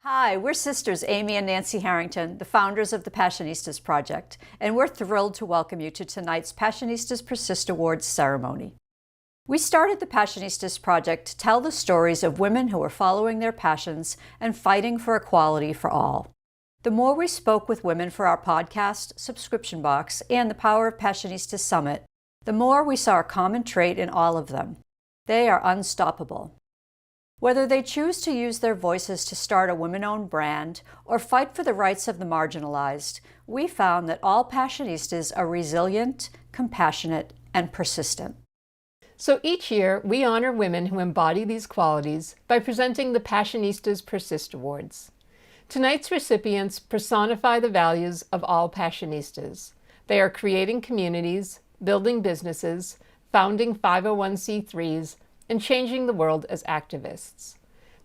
Hi, we're sisters Amy and Nancy Harrington, the founders of the Passionistas Project, and we're thrilled to welcome you to tonight's Passionistas Persist Awards ceremony. We started the Passionistas Project to tell the stories of women who are following their passions and fighting for equality for all. The more we spoke with women for our podcast, subscription box, and the Power of Passionistas Summit, the more we saw a common trait in all of them. They are unstoppable. Whether they choose to use their voices to start a women-owned brand or fight for the rights of the marginalized, we found that all Passionistas are resilient, compassionate, and persistent. So each year, we honor women who embody these qualities by presenting the Passionistas Persist Awards. Tonight's recipients personify the values of all Passionistas. They are creating communities, building businesses, founding 501c3s, and changing the world as activists.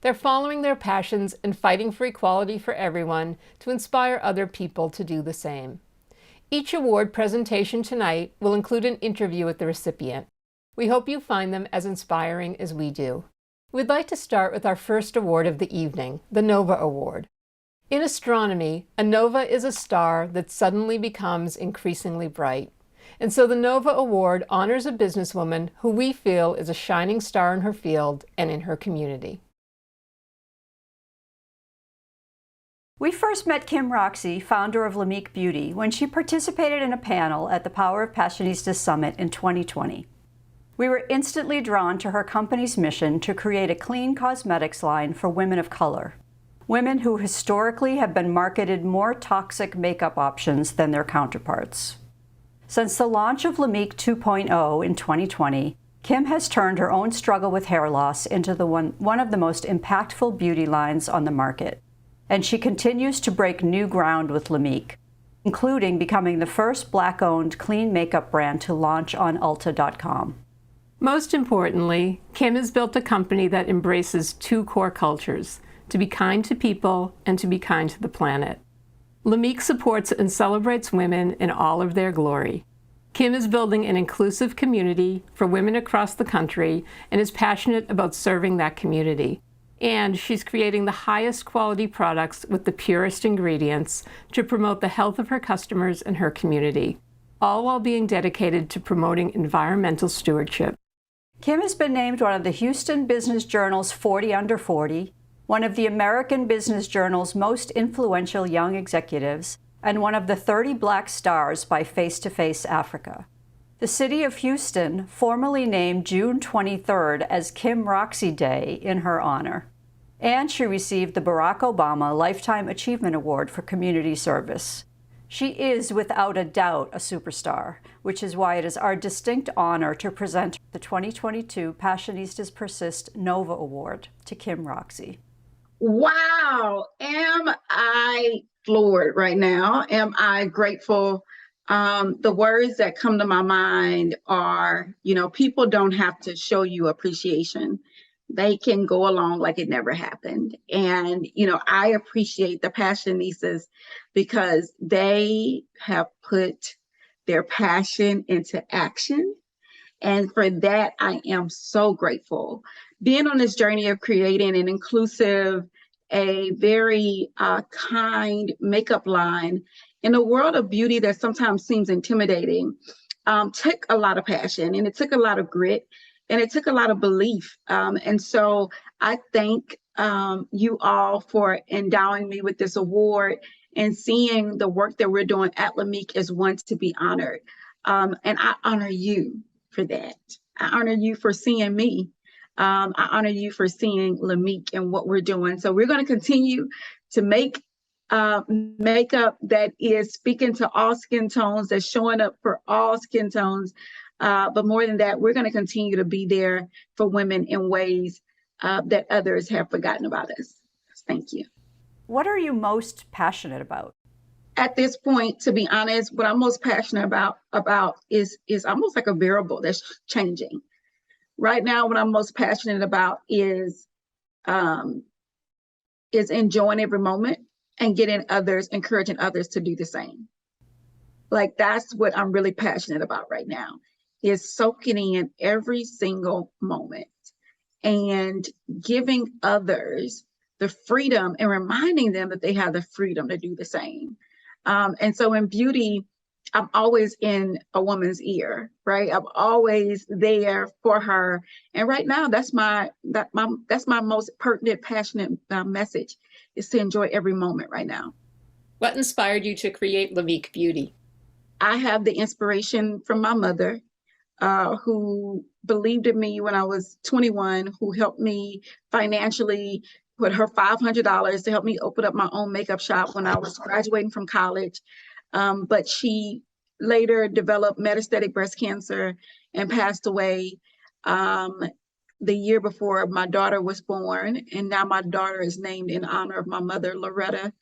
They're following their passions and fighting for equality for everyone to inspire other people to do the same. Each award presentation tonight will include an interview with the recipient. We hope you find them as inspiring as we do. We'd like to start with our first award of the evening, the Nova Award. In astronomy, a nova is a star that suddenly becomes increasingly bright. And so the Nova Award honors a businesswoman who we feel is a shining star in her field and in her community. We first met Kim Roxie, founder of Lamique Beauty, when she participated in a panel at the Power of Passionistas Summit in 2020. We were instantly drawn to her company's mission to create a clean cosmetics line for women of color, women who historically have been marketed more toxic makeup options than their counterparts. Since the launch of Lamique 2.0 in 2020, Kim has turned her own struggle with hair loss into one of the most impactful beauty lines on the market. And she continues to break new ground with Lamique, including becoming the first Black-owned clean makeup brand to launch on Ulta.com. Most importantly, Kim has built a company that embraces two core cultures: to be kind to people and to be kind to the planet. Lamique supports and celebrates women in all of their glory. Kim is building an inclusive community for women across the country and is passionate about serving that community. And she's creating the highest quality products with the purest ingredients to promote the health of her customers and her community, all while being dedicated to promoting environmental stewardship. Kim has been named one of the Houston Business Journal's 40 Under 40, one of the American Business Journal's most influential young executives, and one of the 30 Black Stars by Face to Face Africa. The city of Houston formally named June 23rd as Kim Roxie Day in her honor. And she received the Barack Obama Lifetime Achievement Award for community service. She is without a doubt a superstar, which is why it is our distinct honor to present the 2022 Passionistas Persist Nova Award to Kim Roxie. Wow, am I floored right now? Am I grateful? The words that come to my mind are, people don't have to show you appreciation. They can go along like it never happened. And, I appreciate the Passionistas because they have put their passion into action. And for that, I am so grateful. Being on this journey of creating an inclusive, a very kind makeup line in a world of beauty that sometimes seems intimidating, took a lot of passion, and it took a lot of grit, and it took a lot of belief. And so I thank you all for endowing me with this award and seeing the work that we're doing at Lamique as one to be honored. And I honor you for that. I honor you for seeing me. I honor you for seeing Lamique and what we're doing. So we're going to continue to make makeup that is speaking to all skin tones, that's showing up for all skin tones. But more than that, we're going to continue to be there for women in ways that others have forgotten about us. Thank you. What are you most passionate about? At this point, to be honest, what I'm most passionate about is almost like a variable that's changing. Right now, what I'm most passionate about is enjoying every moment and encouraging others to do the same. Like, that's what I'm really passionate about right now, is soaking in every single moment and giving others the freedom and reminding them that they have the freedom to do the same. And so in beauty, I'm always in a woman's ear, right? I'm always there for her. And right now, that's my most pertinent, passionate message, is to enjoy every moment right now. What inspired you to create Lamique Beauty? I have the inspiration from my mother, who believed in me when I was 21, who helped me financially, put her $500 to help me open up my own makeup shop when I was graduating from college. But she later developed metastatic breast cancer and passed away the year before my daughter was born. And now my daughter is named in honor of my mother, Loretta.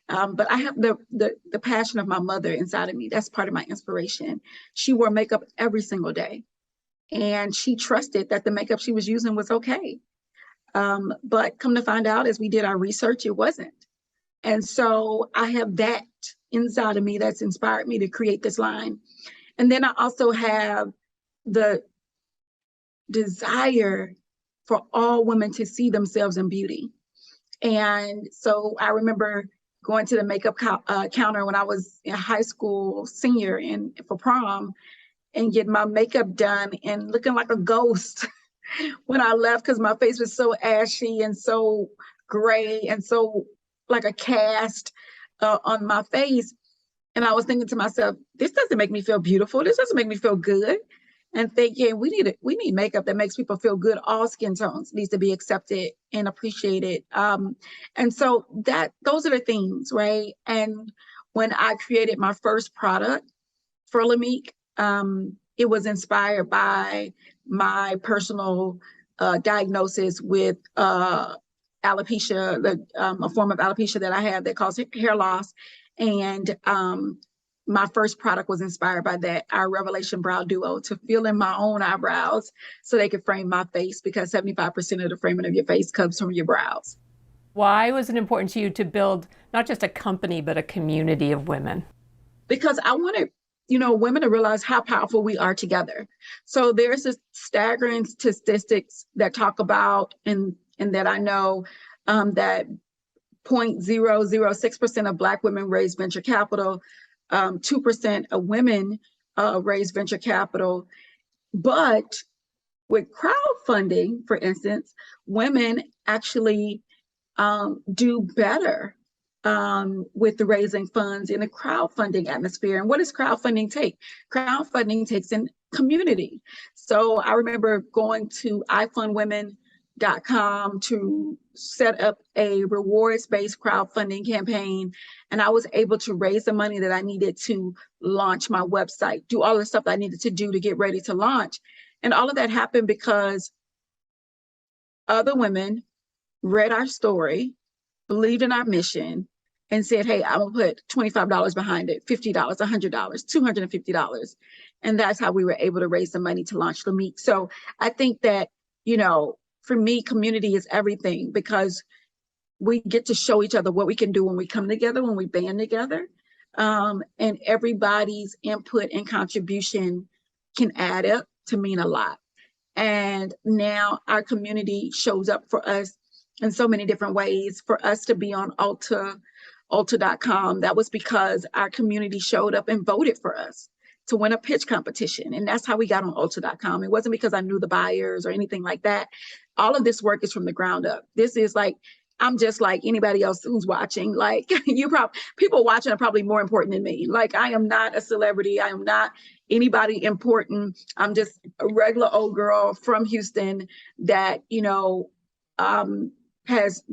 But I have the passion of my mother inside of me. That's part of my inspiration. She wore makeup every single day, and she trusted that the makeup she was using was okay. But come to find out, as we did our research, it wasn't. And so I have that inside of me that's inspired me to create this line. And then I also have the desire for all women to see themselves in beauty. And so I remember going to the makeup counter when I was in high school, senior, and for prom, and getting my makeup done and looking like a ghost when I left, because my face was so ashy and so gray and so like a cast on my face. And I was thinking to myself, this doesn't make me feel beautiful. This doesn't make me feel good. And thinking, we need makeup that makes people feel good. All skin tones needs to be accepted and appreciated. And so those are the things, right? And when I created my first product for Lamique, it was inspired by my personal diagnosis with alopecia, a form of alopecia that I have that causes hair loss. And my first product was inspired by that, our Revelation Brow Duo, to fill in my own eyebrows so they could frame my face, because 75% of the framing of your face comes from your brows. Why was it important to you to build not just a company, but a community of women? Because I wanted, women to realize how powerful we are together. So there's this staggering statistics that talk about, and that I know, that 0.006% of Black women raise venture capital, 2% of women raise venture capital. But with crowdfunding, for instance, women actually do better with the raising funds in a crowdfunding atmosphere. And what does crowdfunding take? Crowdfunding takes in community. So I remember going to ifundwomen.com to set up a rewards-based crowdfunding campaign. And I was able to raise the money that I needed to launch my website, do all the stuff I needed to do to get ready to launch. And all of that happened because other women read our story, believed in our mission, and said, hey, I'm gonna put $25 behind it, $50, $100, $250. And that's how we were able to raise the money to launch Lamique. So I think that, for me, community is everything, because we get to show each other what we can do when we come together, when we band together. And everybody's input and contribution can add up to mean a lot. And now our community shows up for us in so many different ways. For us to be on Ulta.com, that was because our community showed up and voted for us to win a pitch competition. And that's how we got on Ulta.com. It wasn't because I knew the buyers or anything like that. All of this work is from the ground up. This is like, I'm just like anybody else who's watching. Like people watching are probably more important than me. Like, I am not a celebrity. I am not anybody important. I'm just a regular old girl from Houston that,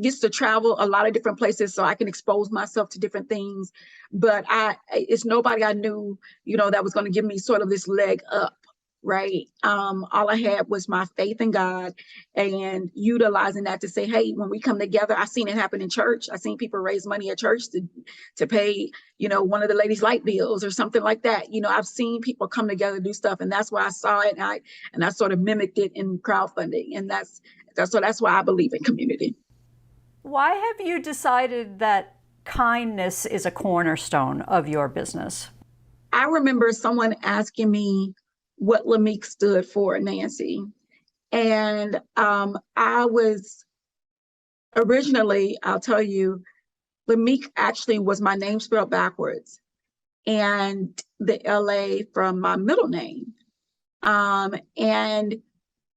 gets to travel a lot of different places so I can expose myself to different things. But it's nobody I knew, that was going to give me sort of this leg up, right? All I had was my faith in God and utilizing that to say, hey, when we come together, I've seen it happen in church. I've seen people raise money at church to pay, one of the ladies' light bills or something like that. I've seen people come together, do stuff. And that's why I saw it. And I sort of mimicked it in crowdfunding. And that's why I believe in community. Why have you decided that kindness is a cornerstone of your business? I remember someone asking me what Lamique stood for, Nancy. And I was Originally, I'll tell you, Lamique actually was my name spelled backwards, and the LA from my middle name. And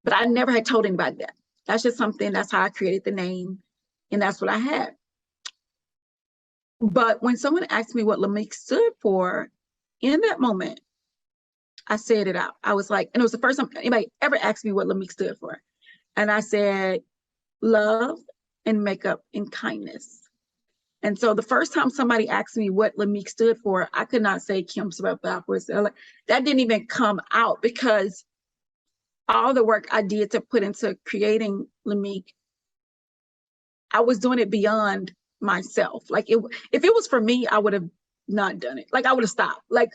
but I never had told anybody that. That's just something, that's how I created the name, and that's what I had. But when someone asked me what Lamique stood for, in that moment, I said it out. I was like, and it was the first time anybody ever asked me what Lamique stood for. And I said, love and makeup and kindness. And so the first time somebody asked me what Lamique stood for, I could not say Kim spelled backwards. That didn't even come out, because all the work I did to put into creating Lamique, I was doing it beyond myself. Like, if it was for me, I would have not done it. Like, I would have stopped. Like,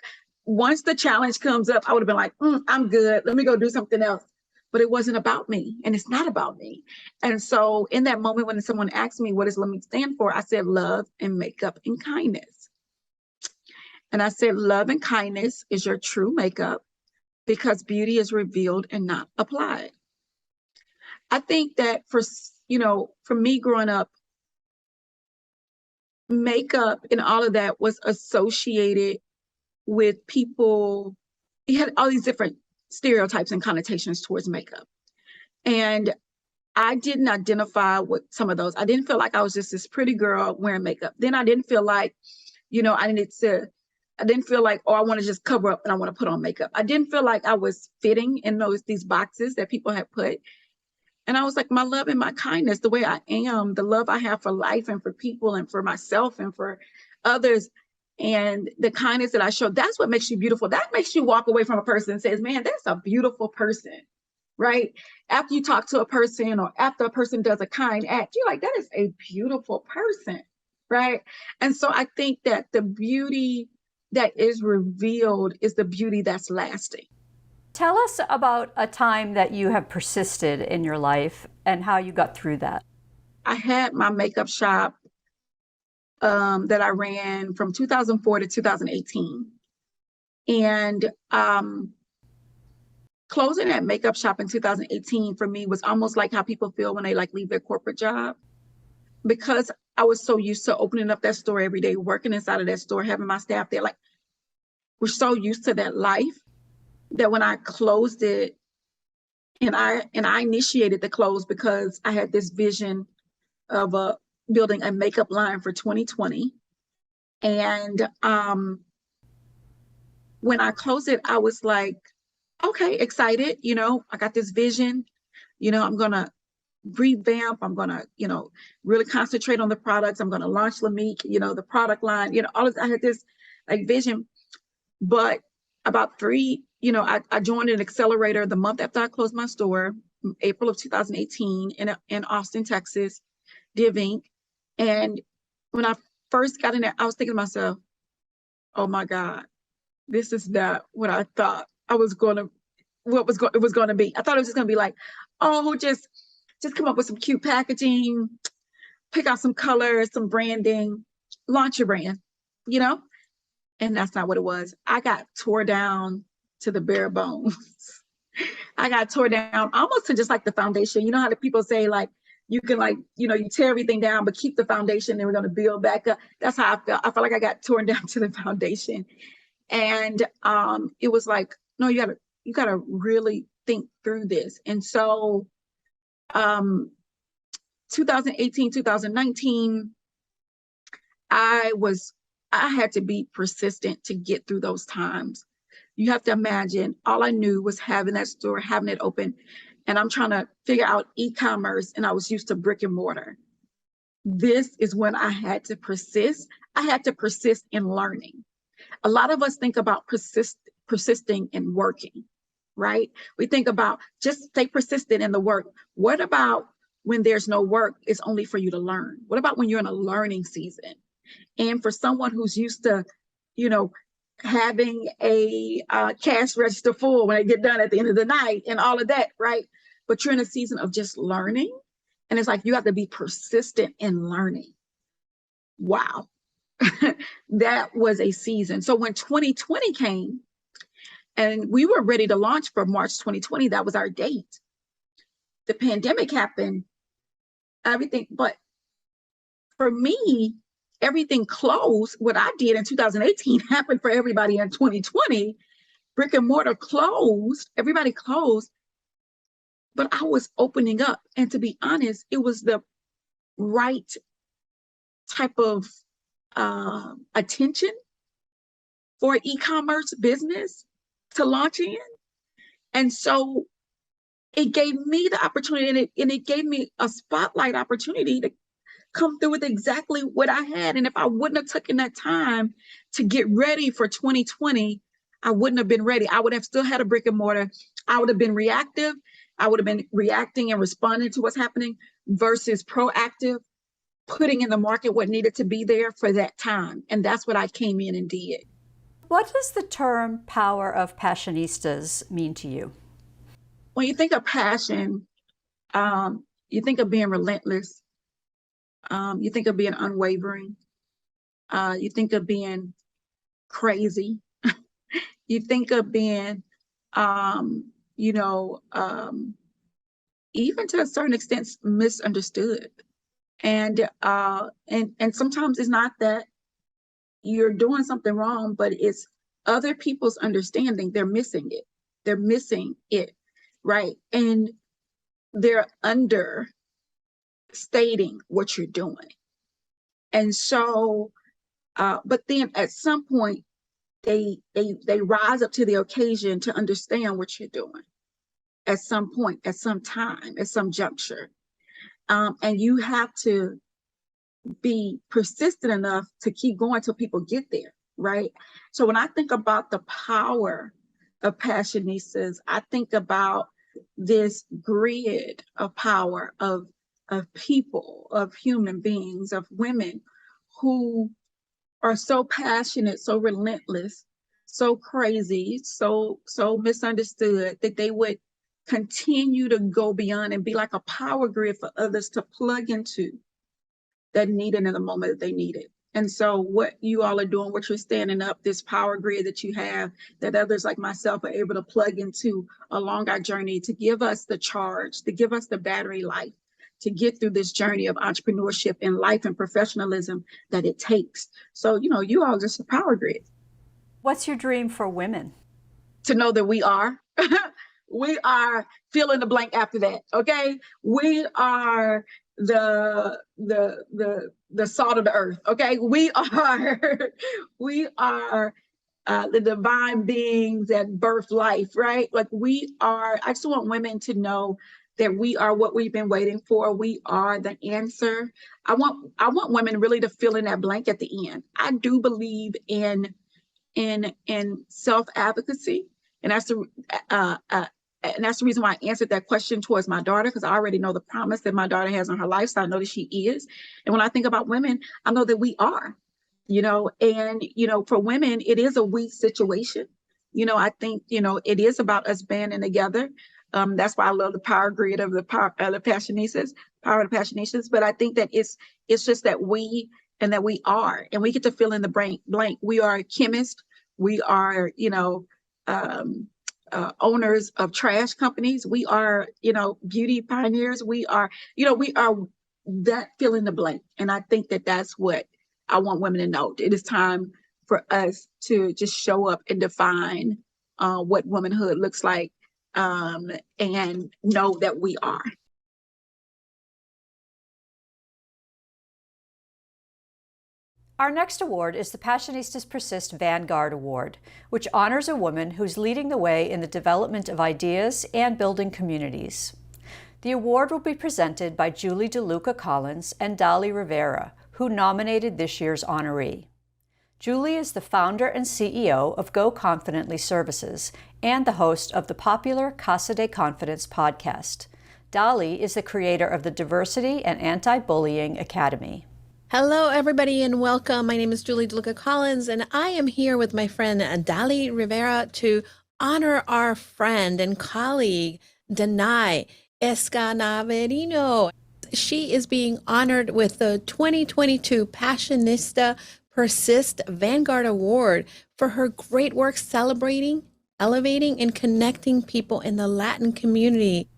once the challenge comes up, I would have been like, I'm good. Let me go do something else. But it wasn't about me, and it's not about me. And so in that moment, when someone asked me, what does Lamique stand for? I said, love and makeup and kindness. And I said, love and kindness is your true makeup, because beauty is revealed and not applied. I think that for me growing up, makeup and all of that was associated with people. You had all these different stereotypes and connotations towards makeup. And I didn't identify with some of those. I didn't feel like I was just this pretty girl wearing makeup. Then I didn't feel like, I didn't feel like, oh, I want to just cover up and I want to put on makeup. I didn't feel like I was fitting in these boxes that people had put. And I was like, my love and my kindness, the way I am, the love I have for life and for people and for myself and for others, and the kindness that I show, that's what makes you beautiful. That makes you walk away from a person and says, man, that's a beautiful person, right? After you talk to a person, or after a person does a kind act, you're like, that is a beautiful person, right? And so I think that the beauty that is revealed is the beauty that's lasting. Tell us about a time that you have persisted in your life and how you got through that. I had my makeup shop that I ran from 2004 to 2018. And closing that makeup shop in 2018 for me was almost like how people feel when they leave their corporate job. Because I was so used to opening up that store every day, working inside of that store, having my staff there, we're so used to that life, that when I closed it, and I initiated the close because I had this vision of building a makeup line for 2020. And when I closed it, I was like, okay, excited. I got this vision. I'm going to revamp. I'm going to, really concentrate on the products. I'm going to launch Lamique, the product line, all of, I had this vision. But about I joined an accelerator the month after I closed my store, April of 2018 in Austin, Texas, Div Inc. And when I first got in there, I was thinking to myself, oh my God, this is not what I thought it was going to be. I thought it was just going to be like, oh, just come up with some cute packaging, pick out some colors, some branding, launch your brand, And that's not what it was. I got tore down to the bare bones. I got tore down almost to just the foundation. You know how the people say you can you tear everything down, but keep the foundation and we're going to build back up. That's how I felt. I felt like I got torn down to the foundation. And it was like, no, you gotta really think through this. And so 2018, 2019, I had to be persistent to get through those times. You have to imagine, all I knew was having that store, having it open, and I'm trying to figure out e-commerce, and I was used to brick and mortar. This is when I had to persist. I had to persist in learning. A lot of us think about persisting in working, right? We think about just stay persistent in the work. What about when there's no work, it's only for you to learn? What about when you're in a learning season? And for someone who's used to, having a cash register full when they get done at the end of the night and all of that, right? But you're in a season of just learning. And it's like, you have to be persistent in learning. Wow. That was a season. So when 2020 came and we were ready to launch for March 2020, that was our date. The pandemic happened, everything, but for me, everything closed. What I did in 2018 happened for everybody in 2020. Brick and mortar closed, everybody closed, but I was opening up. And to be honest, it was the right type of attention for e-commerce business to launch in. And so it gave me the opportunity, and it gave me a spotlight opportunity to come through with exactly what I had. And if I wouldn't have taken that time to get ready for 2020, I wouldn't have been ready. I would have still had a brick and mortar. I would have been reactive. I would have been reacting and responding to what's happening versus proactive, putting in the market what needed to be there for that time. And that's what I came in and did. What does the term power of Passionistas mean to you? When you think of passion, you think of being relentless. You think of being unwavering. You think of being crazy. You think of being, even to a certain extent, misunderstood. And sometimes it's not that you're doing something wrong, but it's other people's understanding. They're missing it. They're missing it, right? And they're understating what you're doing. And so, but then at some point, they rise up to the occasion to understand what you're doing at some point, at some time, at some juncture. And you have to be persistent enough to keep going till people get there, right? So when I think about the power of Passionistas, I think about this grid of power of people, of human beings, of women who are so passionate, so relentless, so crazy, so misunderstood, that they would continue to go beyond and be like a power grid for others to plug into that need it in the moment that they need it. And so what you all are doing, what you're standing up, this power grid that you have, that others like myself are able to plug into along our journey to give us the charge, to give us the battery life, to get through this journey of entrepreneurship and life and professionalism that it takes. So, you all just a power grid. What's your dream for women? To know that we are. We are fill in the blank after that, okay? We are the salt of the earth, okay? We are the divine beings that birth life, right? Like I just want women to know that we are what we've been waiting for. We are the answer. I want women really to fill in that blank at the end. I do believe in self-advocacy, and that's the reason why I answered that question towards my daughter, because I already know the promise that my daughter has on her life, so I know that she is. And when I think about women, I know that we are, and for women, it is a we situation. I think it is about us banding together. That's why I love the power grid of the Passionistas, power of the Passionistas. But I think that it's just that we are, and we get to fill in the blank. We are chemists. We are, owners of trash companies. We are, beauty pioneers. We are that fill in the blank. And I think that that's what I want women to know. It is time for us to just show up and define what womanhood looks like, and know that we are. Our next award is the Passionistas Persist Vanguard Award, which honors a woman who's leading the way in the development of ideas and building communities. The award will be presented by Julie DeLuca Collins and Dali Rivera, who nominated this year's honoree. Julie is the founder and CEO of Go Confidently Services and the host of the popular Casa de Confidence podcast. Dali is the creator of the Diversity and Anti-Bullying Academy. Hello, everybody, and welcome. My name is Julie DeLuca Collins, and I am here with my friend Dali Rivera to honor our friend and colleague, Danay Escanaverino. She is being honored with the 2022 Passionista Persist Vanguard Award for her great work celebrating, elevating, and connecting people in the Latin community.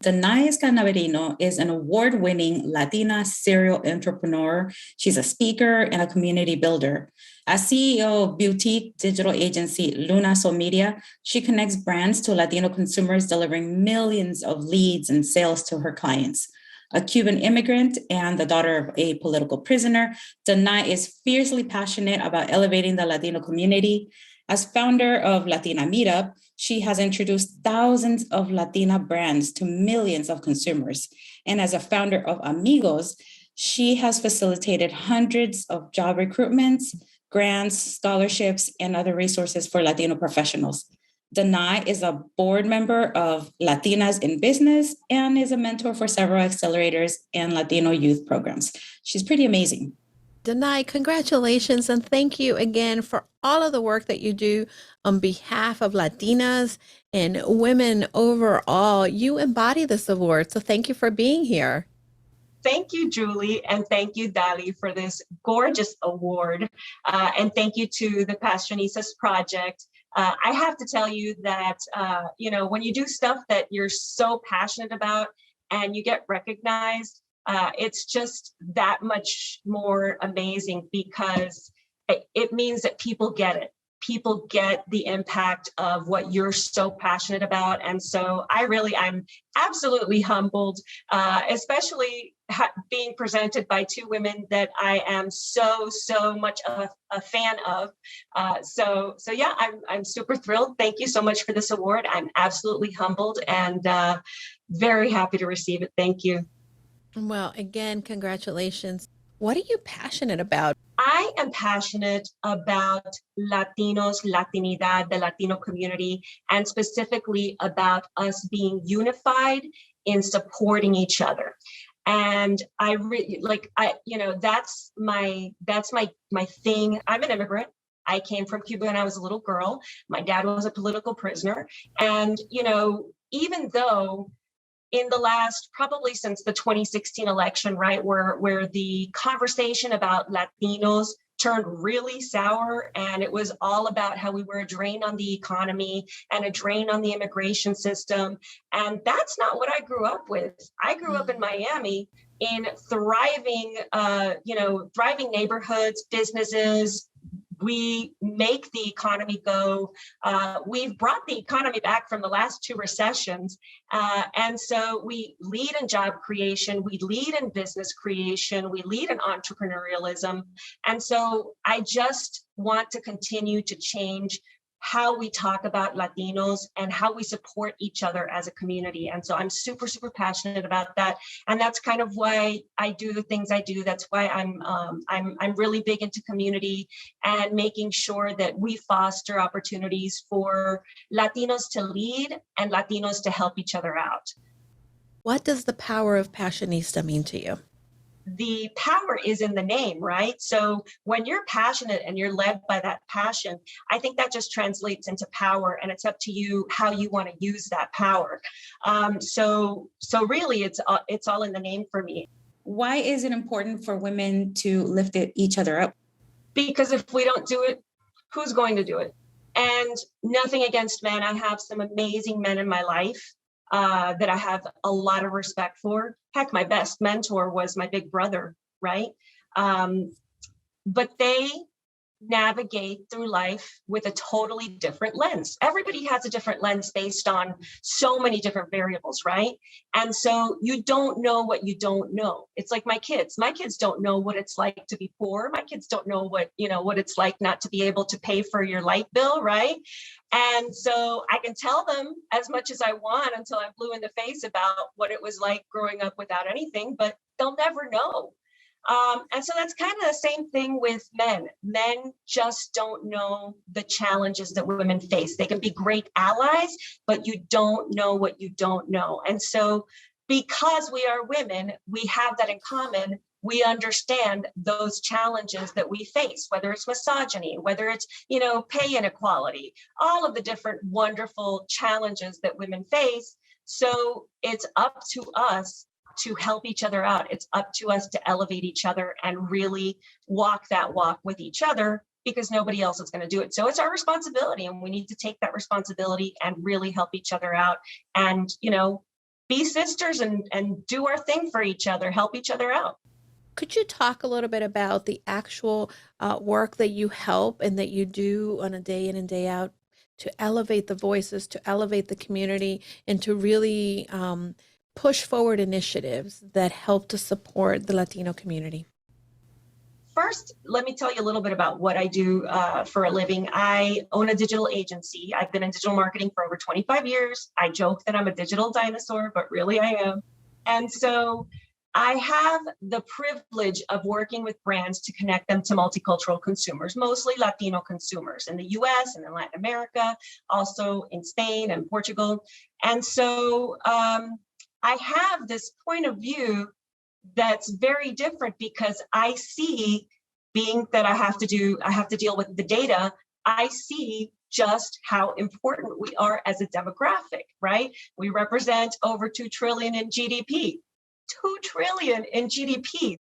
Danay Escanaverino is an award-winning Latina serial entrepreneur. She's a speaker and a community builder. As CEO of boutique digital agency Luna So Media, she connects brands to Latino consumers, delivering millions of leads and sales to her clients. A Cuban immigrant and the daughter of a political prisoner, Danay is fiercely passionate about elevating the Latino community. As founder of Latina Meetup, she has introduced thousands of Latina brands to millions of consumers. And as a founder of Amigos, she has facilitated hundreds of job recruitments, grants, scholarships, and other resources for Latino professionals. Danay is a board member of Latinas in Business and is a mentor for several accelerators and Latino youth programs. She's pretty amazing. Danay, congratulations and thank you again for all of the work that you do on behalf of Latinas and women overall. You embody this award, so thank you for being here. Thank you, Julie, and thank you, Dali, for this gorgeous award. And thank you to the Passionistas Project. I have to tell you that, when you do stuff that you're so passionate about and you get recognized, it's just that much more amazing because it means that people get it. People get the impact of what you're so passionate about. And so I'm absolutely humbled, especially being presented by two women that I am so much a fan of. I'm super thrilled. Thank you so much for this award. I'm absolutely humbled and very happy to receive it. Thank you. Well, again, congratulations. What are you passionate about? I am passionate about Latinos, Latinidad, the Latino community, and specifically about us being unified in supporting each other. And that's my thing. I'm an immigrant. I came from Cuba when I was a little girl. My dad was a political prisoner. And, even though in the last, probably since the 2016 election, right, where the conversation about Latinos turned really sour, and it was all about how we were a drain on the economy and a drain on the immigration system. And that's not what I grew up with. I grew up in Miami in thriving neighborhoods, businesses. We make the economy go. We've brought the economy back from the last two recessions. And so we lead in job creation, we lead in business creation, we lead in entrepreneurialism. And so I just want to continue to change how we talk about Latinos and how we support each other as a community. And so I'm super passionate about that. And that's kind of why I do the things I do. That's why I'm really big into community and making sure that we foster opportunities for Latinos to lead and Latinos to help each other out. What does the power of Passionista mean to you? The power is in the name, right? So when you're passionate and you're led by that passion, I think that just translates into power, and it's up to you how you want to use that power. So really, it's all in the name for me. Why is it important for women to lift each other up? Because if we don't do it, who's going to do it? And nothing against men. I have some amazing men in my life that I have a lot of respect for. Heck, my best mentor was my big brother, right? But they navigate through life with a totally different lens. Everybody has a different lens based on so many different variables, right? And so you don't know what you don't know. It's like my kids. My kids don't know what it's like to be poor. My kids don't know what it's like not to be able to pay for your light bill, right? And so I can tell them as much as I want until I'm blue in the face about what it was like growing up without anything, but they'll never know. And so that's kind of the same thing with men. Men just don't know the challenges that women face. They can be great allies, but you don't know what you don't know. And so because we are women, we have that in common. We understand those challenges that we face, whether it's misogyny, whether it's, pay inequality, all of the different wonderful challenges that women face. So it's up to us to help each other out. It's up to us to elevate each other and really walk that walk with each other, because nobody else is going to do it. So it's our responsibility, and we need to take that responsibility and really help each other out and, be sisters and do our thing for each other, help each other out. Could you talk a little bit about the actual work that you help and that you do on a day in and day out to elevate the voices, to elevate the community, and to really push forward initiatives that help to support the Latino community? First, let me tell you a little bit about what I do for a living. I own a digital agency. I've been in digital marketing for over 25 years. I joke that I'm a digital dinosaur, but really I am. And so I have the privilege of working with brands to connect them to multicultural consumers, mostly Latino consumers in the US and in Latin America, also in Spain and Portugal. And so I have this point of view that's very different because I see, being that I have to deal with the data, I see just how important we are as a demographic, right? We represent over 2 trillion in GDP. 2 trillion in GDP.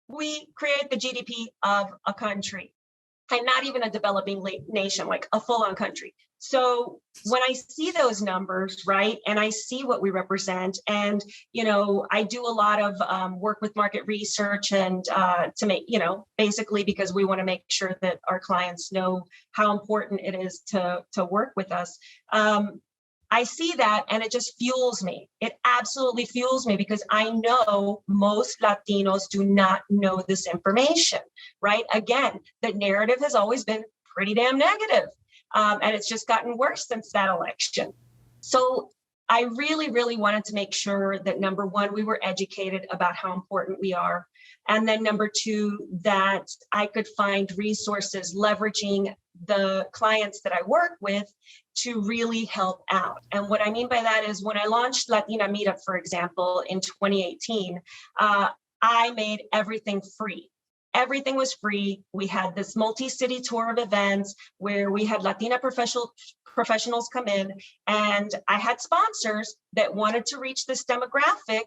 We create the GDP of a country, and not even a developing nation, like a full-on country. So when I see those numbers, right, and I see what we represent, and, I do a lot of work with market research and to make, basically because we want to make sure that our clients know how important it is to work with us. I see that and it just fuels me. It absolutely fuels me because I know most Latinos do not know this information, right? Again, the narrative has always been pretty damn negative. And it's just gotten worse since that election. So I really, really wanted to make sure that, number one, we were educated about how important we are. And then number two, that I could find resources leveraging the clients that I work with to really help out. And what I mean by that is when I launched Latina Meetup, for example, in 2018, I made everything free. Everything was free. We had this multi-city tour of events where we had Latina professionals come in, and I had sponsors that wanted to reach this demographic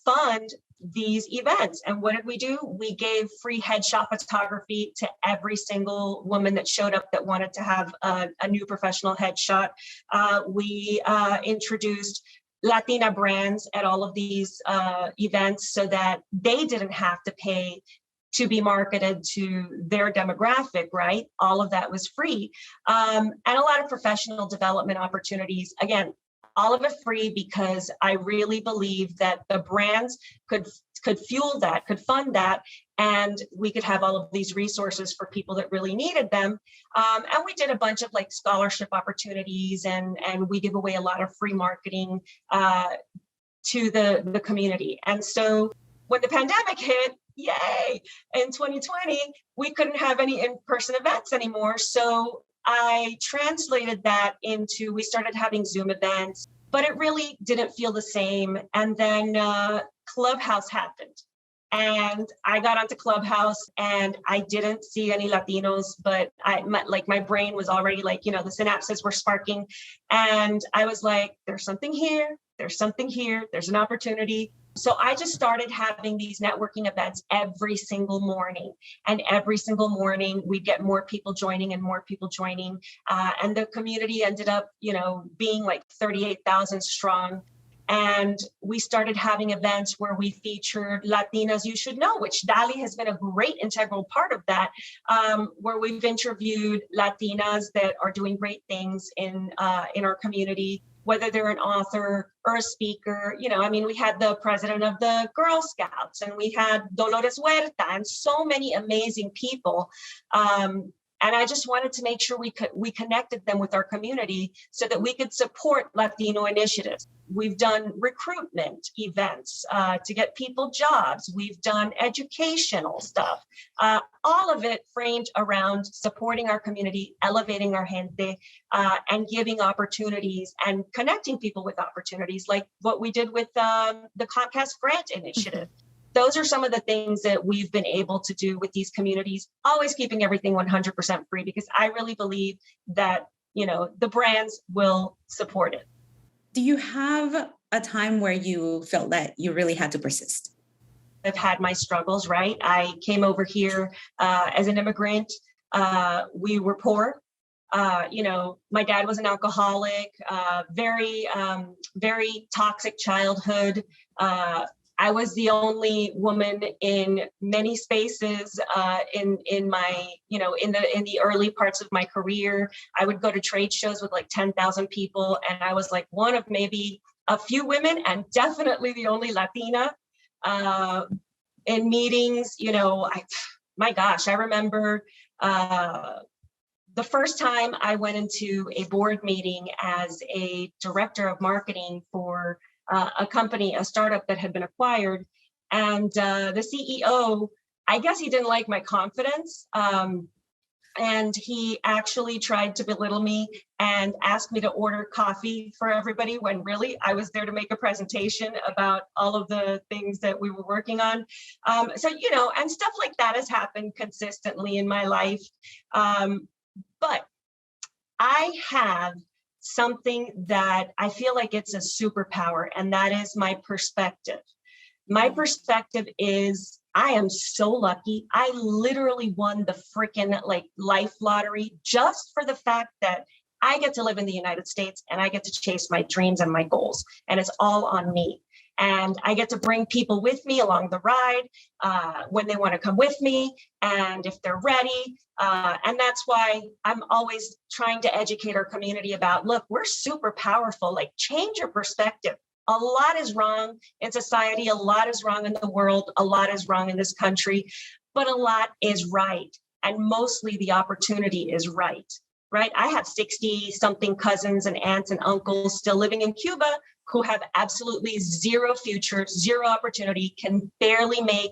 fund these events. And what did we do? We gave free headshot photography to every single woman that showed up that wanted to have a new professional headshot. We introduced Latina brands at all of these events so that they didn't have to pay to be marketed to their demographic, right? All of that was free. And a lot of professional development opportunities. Again, all of it free because I really believe that the brands could fuel that, could fund that, and we could have all of these resources for people that really needed them. And we did a bunch of like scholarship opportunities, and we give away a lot of free marketing to the community. And so when the pandemic hit, yay, in 2020, we couldn't have any in-person events anymore. So I translated that into, we started having Zoom events, but it really didn't feel the same. And then Clubhouse happened. And I got onto Clubhouse and I didn't see any Latinos, but my brain was already like, the synapses were sparking. And I was like, there's something here, there's something here, there's an opportunity. So I just started having these networking events every single morning. And every single morning we'd get more people joining and more people joining. And the community ended up, being like 38,000 strong. And we started having events where we featured Latinas You Should Know, which Dali has been a great integral part of that, where we've interviewed Latinas that are doing great things in our community, whether they're an author or a speaker. We had the president of the Girl Scouts, and we had Dolores Huerta, and so many amazing people. And I just wanted to make sure we connected them with our community so that we could support Latino initiatives. We've done recruitment events to get people jobs. We've done educational stuff, all of it framed around supporting our community, elevating our gente, and giving opportunities and connecting people with opportunities, like what we did with the Comcast Grant Initiative. Those are some of the things that we've been able to do with these communities, always keeping everything 100% free, because I really believe that, the brands will support it. Do you have a time where you felt that you really had to persist? I've had my struggles, right? I came over here as an immigrant. We were poor. My dad was an alcoholic, very toxic childhood. I was the only woman in many spaces in my, in the early parts of my career. I would go to trade shows with like 10,000 people, and I was like one of maybe a few women, and definitely the only Latina in meetings. My gosh, I remember the first time I went into a board meeting as a director of marketing for a company, a startup that had been acquired. And the CEO, I guess he didn't like my confidence. And he actually tried to belittle me and asked me to order coffee for everybody, when really I was there to make a presentation about all of the things that we were working on. And stuff like that has happened consistently in my life. But I have something that I feel like it's a superpower, and that is my perspective. My perspective is, I am so lucky. I literally won the freaking life lottery just for the fact that I get to live in the United States and I get to chase my dreams and my goals, and it's all on me. And I get to bring people with me along the ride when they want to come with me, and if they're ready. And that's why I'm always trying to educate our community about, look, we're super powerful. Like, change your perspective. A lot is wrong in society. A lot is wrong in the world. A lot is wrong in this country, but a lot is right. And mostly the opportunity is right. I have 60 something cousins and aunts and uncles still living in Cuba who have absolutely zero future, zero opportunity, can barely make,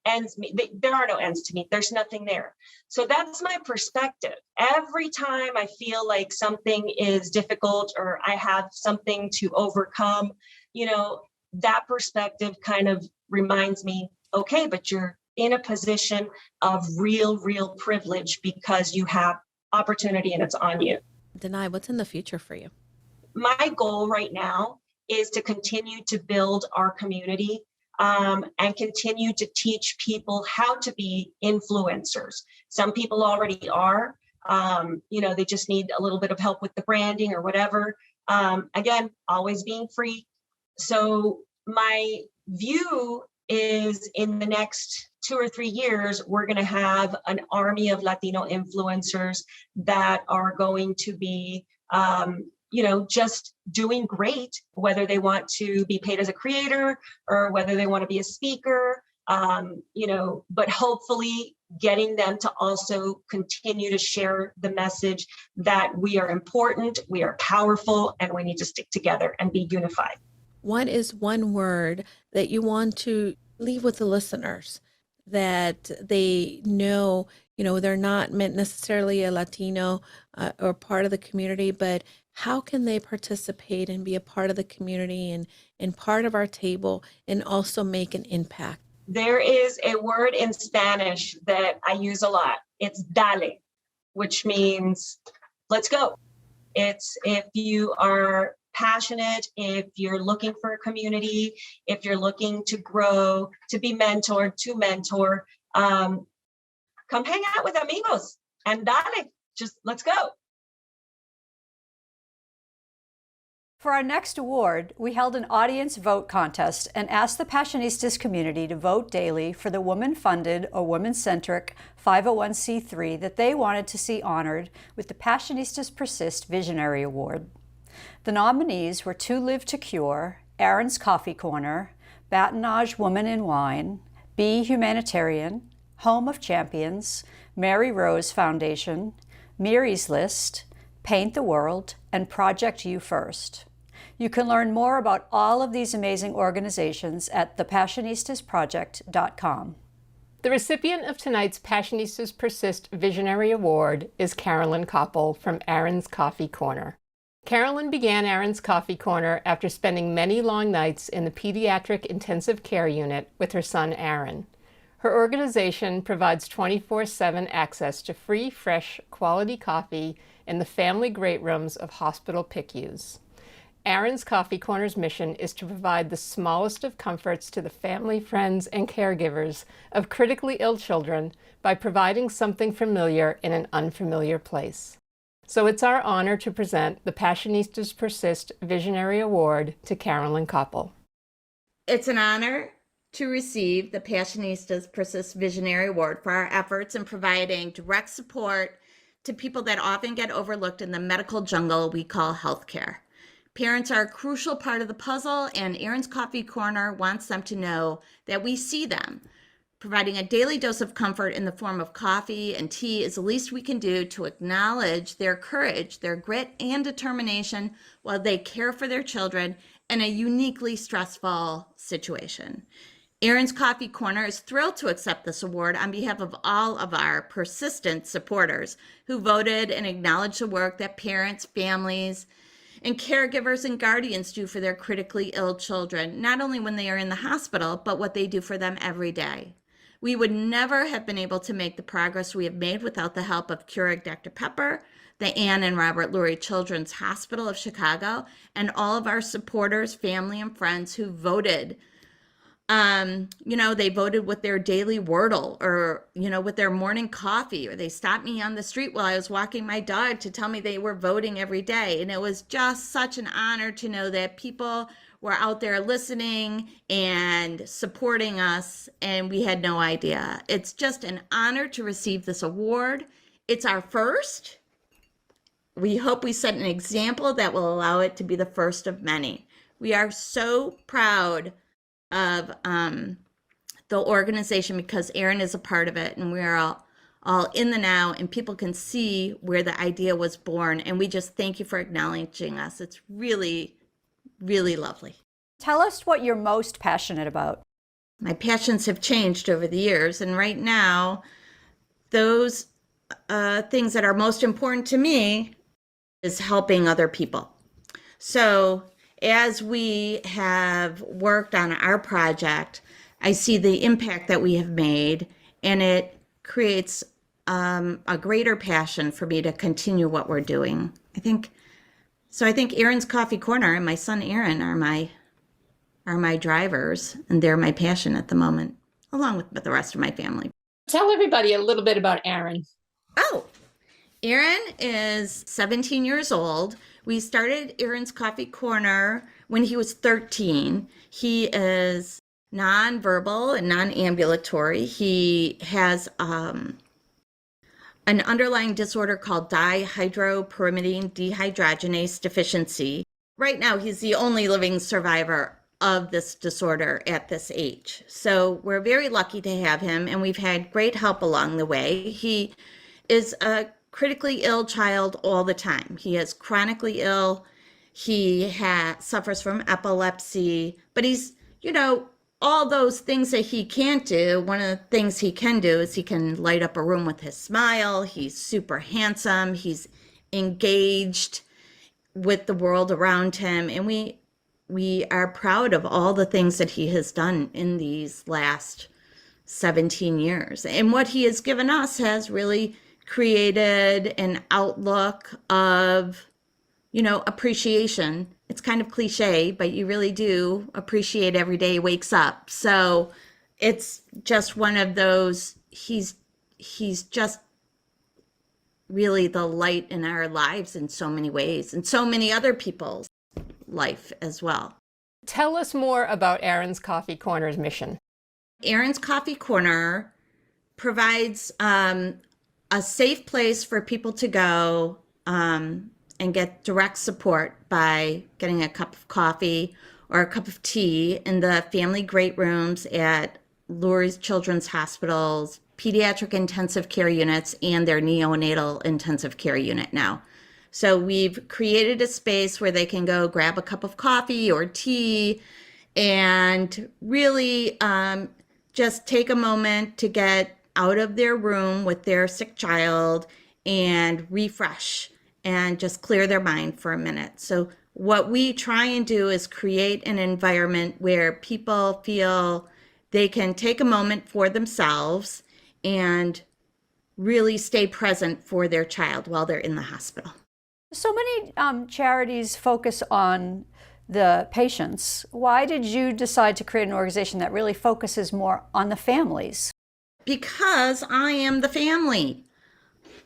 ends meet. There are no ends to meet. There's nothing there. So that's my perspective. Every time I feel like something is difficult or I have something to overcome, that perspective kind of reminds me, okay, but you're in a position of real privilege because you have opportunity and it's on you. Danay, what's in the future for you? My goal right now is to continue to build our community and continue to teach people how to be influencers. Some people already are, they just need a little bit of help with the branding or whatever. Again, always being free. So my view is, in the next 2 or 3 years, we're going to have an army of Latino influencers that are going to be just doing great, whether they want to be paid as a creator or whether they want to be a speaker, but hopefully getting them to also continue to share the message that we are important, we are powerful, and we need to stick together and be unified. What is one word that you want to leave with the listeners, that they know, they're not meant necessarily a Latino or part of the community, but how can they participate and be a part of the community and part of our table and also make an impact? There is a word in Spanish that I use a lot. It's dale, which means let's go. It's if you are passionate, if you're looking for a community, if you're looking to grow, to be mentored, to mentor, come hang out with amigos and dale, just let's go. For our next award, we held an audience vote contest and asked the Passionistas community to vote daily for the woman-funded or woman-centric 501c3 that they wanted to see honored with the Passionistas Persist Visionary Award. The nominees were To Live to Cure, Aaron's Coffee Corner, Batonage Woman in Wine, Be Humanitarian, Home of Champions, Mary Rose Foundation, Miri's List, Paint the World, and Project You First. You can learn more about all of these amazing organizations at thepassionistasproject.com. The recipient of tonight's Passionistas Persist Visionary Award is Carolyn Koppel from Aaron's Coffee Corner. Carolyn began Aaron's Coffee Corner after spending many long nights in the pediatric intensive care unit with her son Aaron. Her organization provides 24/7 access to free, fresh, quality coffee in the family great rooms of hospital PICUs. Aaron's Coffee Corner's mission is to provide the smallest of comforts to the family, friends, and caregivers of critically ill children by providing something familiar in an unfamiliar place. So it's our honor to present the Passionistas Persist Visionary Award to Carolyn Koppel. It's an honor to receive the Passionistas Persist Visionary Award for our efforts in providing direct support to people that often get overlooked in the medical jungle we call healthcare. Parents are a crucial part of the puzzle, and Erin's Coffee Corner wants them to know that we see them. Providing a daily dose of comfort in the form of coffee and tea is the least we can do to acknowledge their courage, their grit, and determination while they care for their children in a uniquely stressful situation. Erin's Coffee Corner is thrilled to accept this award on behalf of all of our persistent supporters who voted and acknowledged the work that parents, families, and caregivers and guardians do for their critically ill children, not only when they are in the hospital, but what they do for them every day. We would never have been able to make the progress we have made without the help of Keurig Dr. Pepper, the Ann and Robert Lurie Children's Hospital of Chicago, and all of our supporters, family, and friends who voted. They voted with their daily Wordle or, with their morning coffee, or they stopped me on the street while I was walking my dog to tell me they were voting every day. And it was just such an honor to know that people were out there listening and supporting us, and we had no idea. It's just an honor to receive this award. It's our first. We hope we set an example that will allow it to be the first of many. We are so proud of the organization because Erin is a part of it, and we are all in the now, and people can see where the idea was born. And we just thank you for acknowledging us. It's really, really lovely. Tell us what you're most passionate about. My passions have changed over the years, and right now, those things that are most important to me is helping other people. So as we have worked on our project, I see the impact that we have made, and it creates a greater passion for me to continue what we're doing. I think Erin's Coffee Corner and my son Erin are my drivers, and they're my passion at the moment, along with the rest of my family. Tell everybody a little bit about Erin. Oh, Erin is 17 years old. We started Erin's Coffee Corner when he was 13. He is nonverbal and non-ambulatory. He has an underlying disorder called dihydropyrimidine dehydrogenase deficiency. Right now, he's the only living survivor of this disorder at this age. So we're very lucky to have him, and we've had great help along the way. He is a critically ill child all the time. He is chronically ill. He suffers from epilepsy, but he's, all those things that he can't do. One of the things he can do is he can light up a room with his smile. He's super handsome. He's engaged with the world around him. And we are proud of all the things that he has done in these last 17 years. And what he has given us has really created an outlook of, appreciation. It's kind of cliche, but you really do appreciate every day he wakes up. So it's just one of those, he's just really the light in our lives in so many ways, and so many other people's life as well. Tell us more about Erin's Coffee Corner's mission. Erin's Coffee Corner provides a safe place for people to go and get direct support by getting a cup of coffee or a cup of tea in the family great rooms at Lurie Children's Hospital's pediatric intensive care units and their neonatal intensive care unit now. So we've created a space where they can go grab a cup of coffee or tea and really just take a moment to get out of their room with their sick child and refresh and just clear their mind for a minute. So what we try and do is create an environment where people feel they can take a moment for themselves and really stay present for their child while they're in the hospital. So many charities focus on the patients. Why did you decide to create an organization that really focuses more on the families? Because I am the family.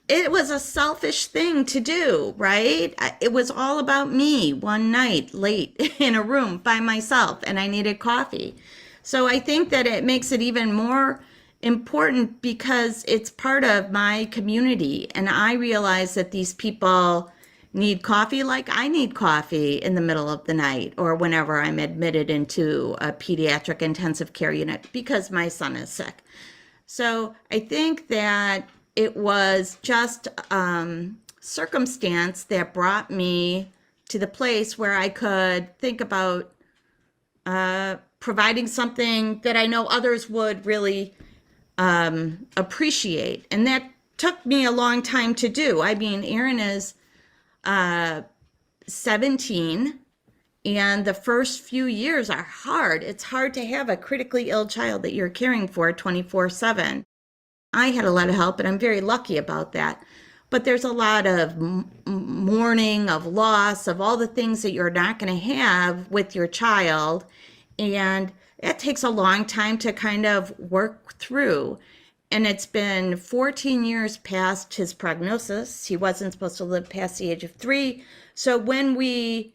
it was a selfish thing to do, right? It was all about me one night late in a room by myself, and I needed coffee. So I think that it makes it even more important because it's part of my community. And I realize that these people need coffee like I need coffee in the middle of the night or whenever I'm admitted into a pediatric intensive care unit because my son is sick. So I think that it was just circumstance that brought me to the place where I could think about providing something that I know others would really appreciate. And that took me a long time to do. I mean, Erin is 17, and the first few years are hard. It's hard to have a critically ill child that you're caring for 24/7. I had a lot of help, and I'm very lucky about that. But there's a lot of mourning, of loss, of all the things that you're not going to have with your child. And it takes a long time to kind of work through. And it's been 14 years past his prognosis. He wasn't supposed to live past the age of 3. So when we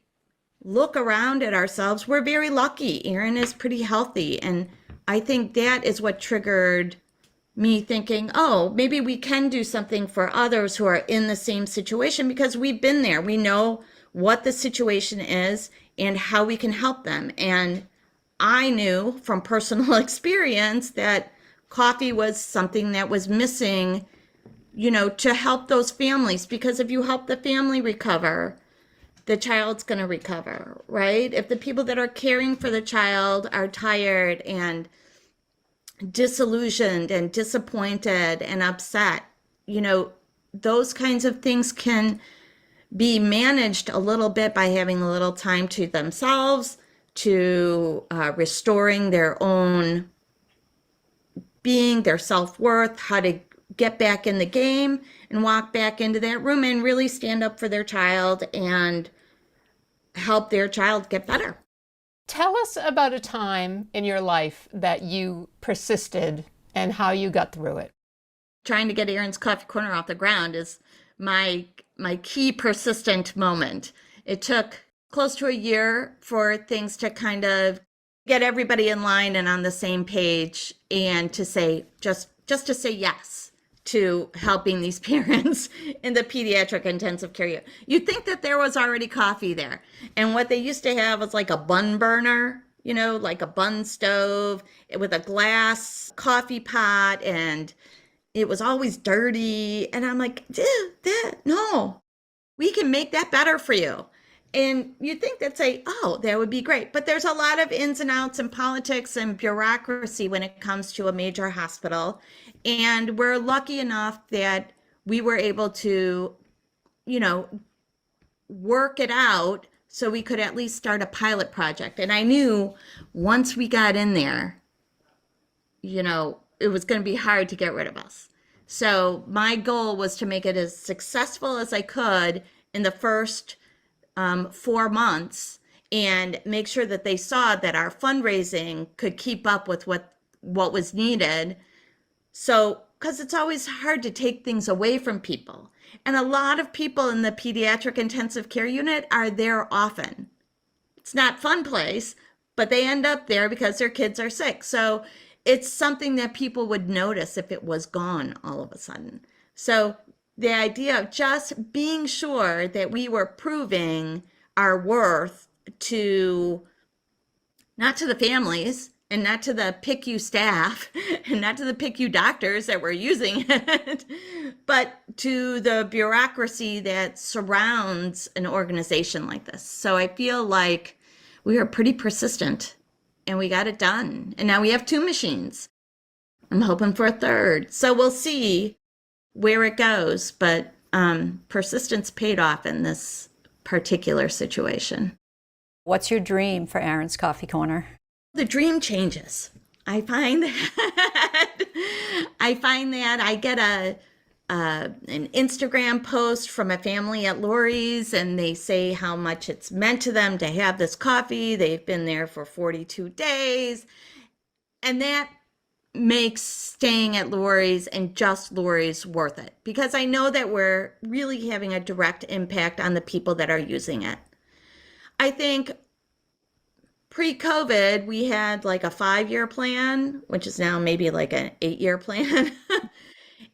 look around at ourselves, we're very lucky. Erin is pretty healthy. And I think that is what triggered me thinking, oh, maybe we can do something for others who are in the same situation because we've been there. We know what the situation is and how we can help them. And I knew from personal experience that coffee was something that was missing, to help those families, because if you help the family recover, the child's going to recover, right? If the people that are caring for the child are tired and disillusioned and disappointed and upset, those kinds of things can be managed a little bit by having a little time to themselves, to restoring their own being, their self-worth, how to get back in the game and walk back into that room and really stand up for their child and help their child get better. Tell us about a time in your life that you persisted and how you got through it. Trying to get Erin's Coffee Corner off the ground is my key persistent moment. It took close to a year for things to kind of get everybody in line and on the same page, and to say just to say yes to helping these parents in the pediatric intensive care unit. You'd think that there was already coffee there. And what they used to have was like a bun burner, like a bun stove with a glass coffee pot, and it was always dirty. And I'm like, no, we can make that better for you. And you'd think they'd say, oh, that would be great. But there's a lot of ins and outs and politics and bureaucracy when it comes to a major hospital. And we're lucky enough that we were able to, work it out so we could at least start a pilot project. And I knew once we got in there, it was going to be hard to get rid of us. So my goal was to make it as successful as I could in the first 4 months and make sure that they saw that our fundraising could keep up with what was needed. So, because it's always hard to take things away from people. And a lot of people in the pediatric intensive care unit are there often. It's not a fun place, but they end up there because their kids are sick. So it's something that people would notice if it was gone all of a sudden. So the idea of just being sure that we were proving our worth to, not to the families and not to the PICU staff and not to the PICU doctors that were using it, but to the bureaucracy that surrounds an organization like this. So I feel like we were pretty persistent and we got it done. And now we have 2 machines. I'm hoping for a 3rd. So we'll see where it goes, but persistence paid off in this particular situation. What's your dream for Erin's Coffee Corner? The dream changes. I find that I get an Instagram post from a family at Lori's, and they say how much it's meant to them to have this coffee. They've been there for 42 days, and that makes staying at Lori's and just Lori's worth it, because I know that we're really having a direct impact on the people that are using it. I think pre-COVID, we had like a 5-year plan, which is now maybe like an 8-year plan.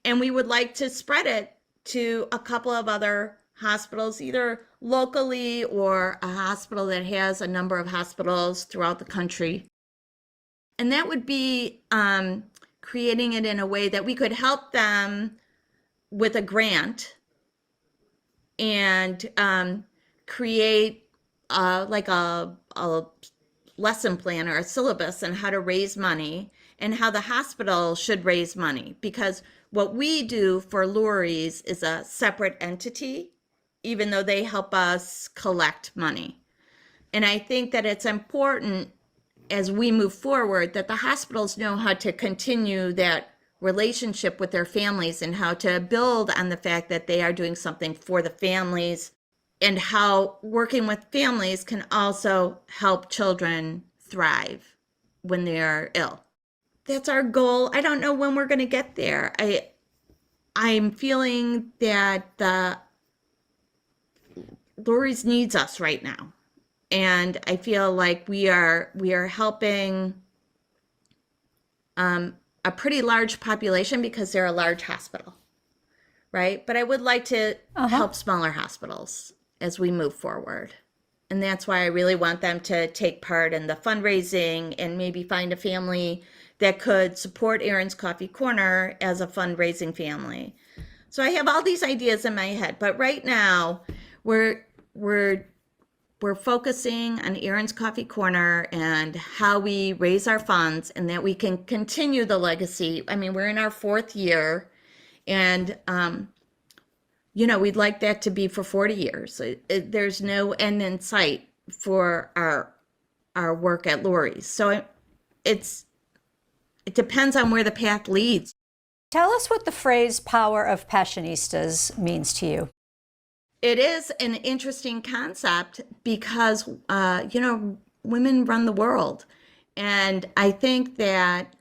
And we would like to spread it to a couple of other hospitals, either locally or a hospital that has a number of hospitals throughout the country. And that would be creating it in a way that we could help them with a grant and create like a lesson plan or a syllabus on how to raise money and how the hospital should raise money. Because what we do for Lori's is a separate entity, even though they help us collect money. And I think that it's important as we move forward that the hospitals know how to continue that relationship with their families and how to build on the fact that they are doing something for the families, and how working with families can also help children thrive when they are ill. That's our goal. I don't know when we're going to get there. I'm feeling that the Lori's needs us right now. And I feel like we are helping a pretty large population because they're a large hospital, right? But I would like to help smaller hospitals as we move forward. And that's why I really want them to take part in the fundraising and maybe find a family that could support Erin's Coffee Corner as a fundraising family. So I have all these ideas in my head, but right now we're focusing on Erin's Coffee Corner and how we raise our funds and that we can continue the legacy. I mean, we're in our 4th year, and we'd like that to be for 40 years. There's no end in sight for our work at Lori's. So it depends on where the path leads. Tell us what the phrase power of Passionistas means to you. It is an interesting concept because, women run the world. And I think that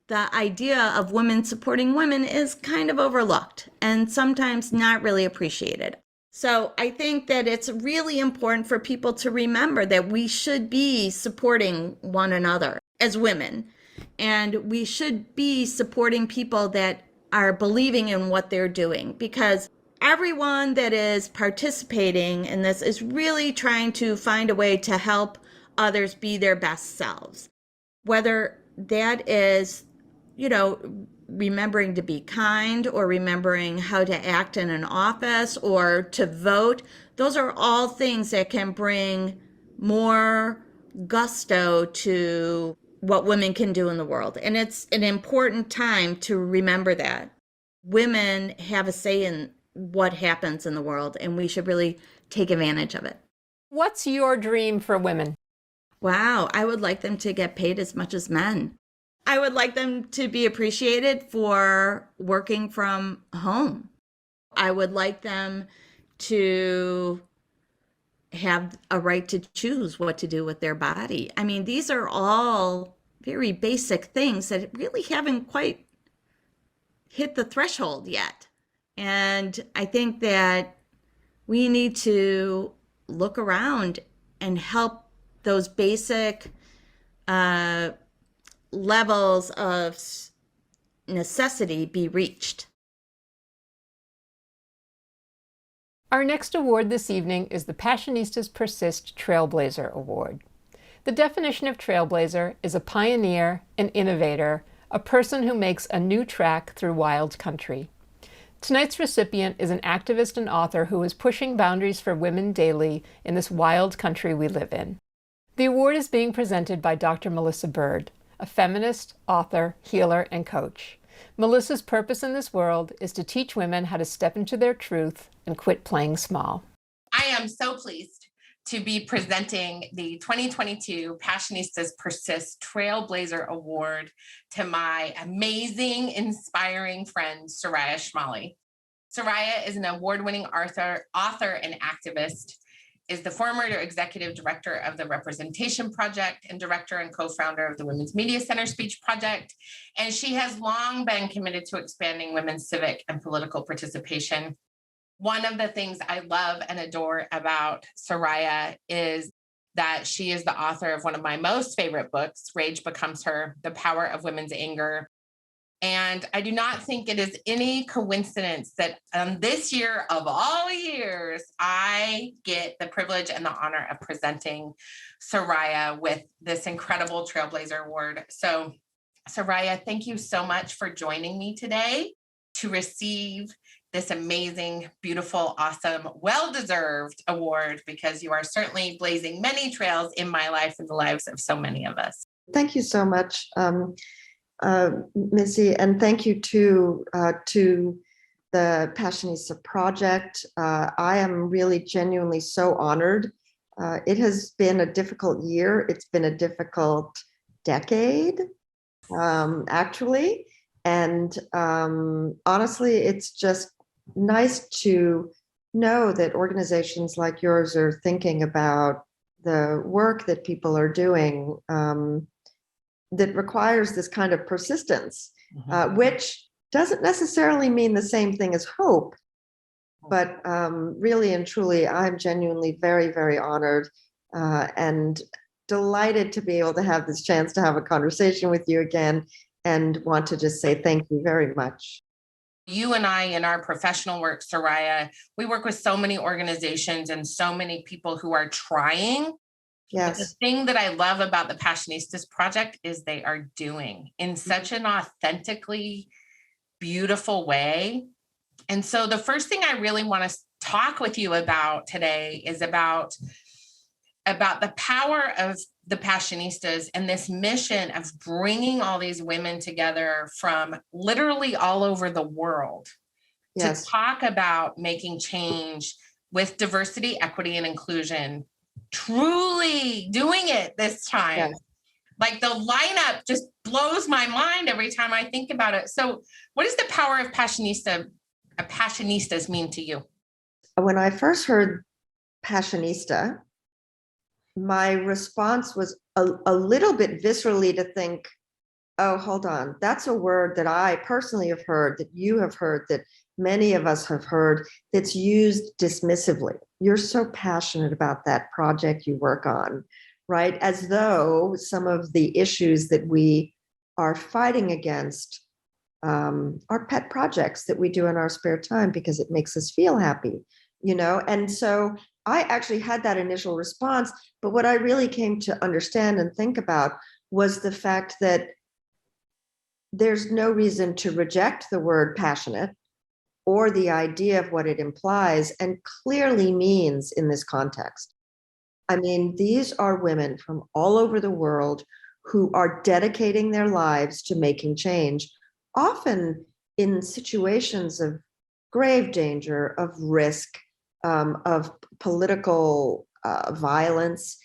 the idea of women supporting women is kind of overlooked and sometimes not really appreciated. So I think that it's really important for people to remember that we should be supporting one another as women. And we should be supporting people that are believing in what they're doing, because everyone that is participating in this is really trying to find a way to help others be their best selves. Whether that is, remembering to be kind or remembering how to act in an office or to vote, those are all things that can bring more gusto to what women can do in the world. And it's an important time to remember that. Women have a say in what happens in the world, and we should really take advantage of it. What's your dream for women? Wow, I would like them to get paid as much as men. I would like them to be appreciated for working from home. I would like them to have a right to choose what to do with their body. I mean, these are all very basic things that really haven't quite hit the threshold yet. And I think that we need to look around and help those basic levels of necessity be reached. Our next award this evening is the Passionistas Persist Trailblazer Award. The definition of trailblazer is a pioneer, an innovator, a person who makes a new track through wild country. Tonight's recipient is an activist and author who is pushing boundaries for women daily in this wild country we live in. The award is being presented by Dr. Melissa Bird, a feminist, author, healer, and coach. Melissa's purpose in this world is to teach women how to step into their truth and quit playing small. I am so pleased to be presenting the 2022 Passionistas Persist Trailblazer Award to my amazing, inspiring friend, Soraya Chemaly. Soraya is an award-winning author and activist, is the former executive director of the Representation Project and director and co-founder of the Women's Media Center Speech Project. And she has long been committed to expanding women's civic and political participation. One of the things I love and adore about Soraya is that she is the author of one of my most favorite books, Rage Becomes Her, The Power of Women's Anger. And I do not think it is any coincidence that this year of all years, I get the privilege and the honor of presenting Soraya with this incredible Trailblazer Award. So Soraya, thank you so much for joining me today to receive this amazing, beautiful, awesome, well-deserved award, because you are certainly blazing many trails in my life and the lives of so many of us. Thank you so much, Missy, and thank you to the Passionista Project. I am really genuinely so honored. It has been a difficult year. It's been a difficult decade, actually. And honestly, it's just nice to know that organizations like yours are thinking about the work that people are doing that requires this kind of persistence, which doesn't necessarily mean the same thing as hope. But really and truly, I'm genuinely very, very honored and delighted to be able to have this chance to have a conversation with you again, and want to just say thank you very much. You and I, in our professional work, Soraya, we work with so many organizations and so many people who are trying. Yes. But the thing that I love about the Passionistas Project is they are doing in such an authentically beautiful way. And so the first thing I really want to talk with you about today is about the power of the Passionistas and this mission of bringing all these women together from literally all over the world. Yes. To talk about making change with diversity, equity, and inclusion, truly doing it this time. Yes. Like the lineup just blows my mind every time I think about it. So what does the power of Passionistas mean to you? When I first heard Passionista, my response was a little bit viscerally to think, oh, hold on, that's a word that I personally have heard, that you have heard, that many of us have heard, that's used dismissively. You're so passionate about that project you work on, right? As though some of the issues that we are fighting against are pet projects that we do in our spare time because it makes us feel happy, you know? And so I actually had that initial response, but what I really came to understand and think about was the fact that there's no reason to reject the word passionate or the idea of what it implies and clearly means in this context. I mean, these are women from all over the world who are dedicating their lives to making change, often in situations of grave danger, of risk, of political violence.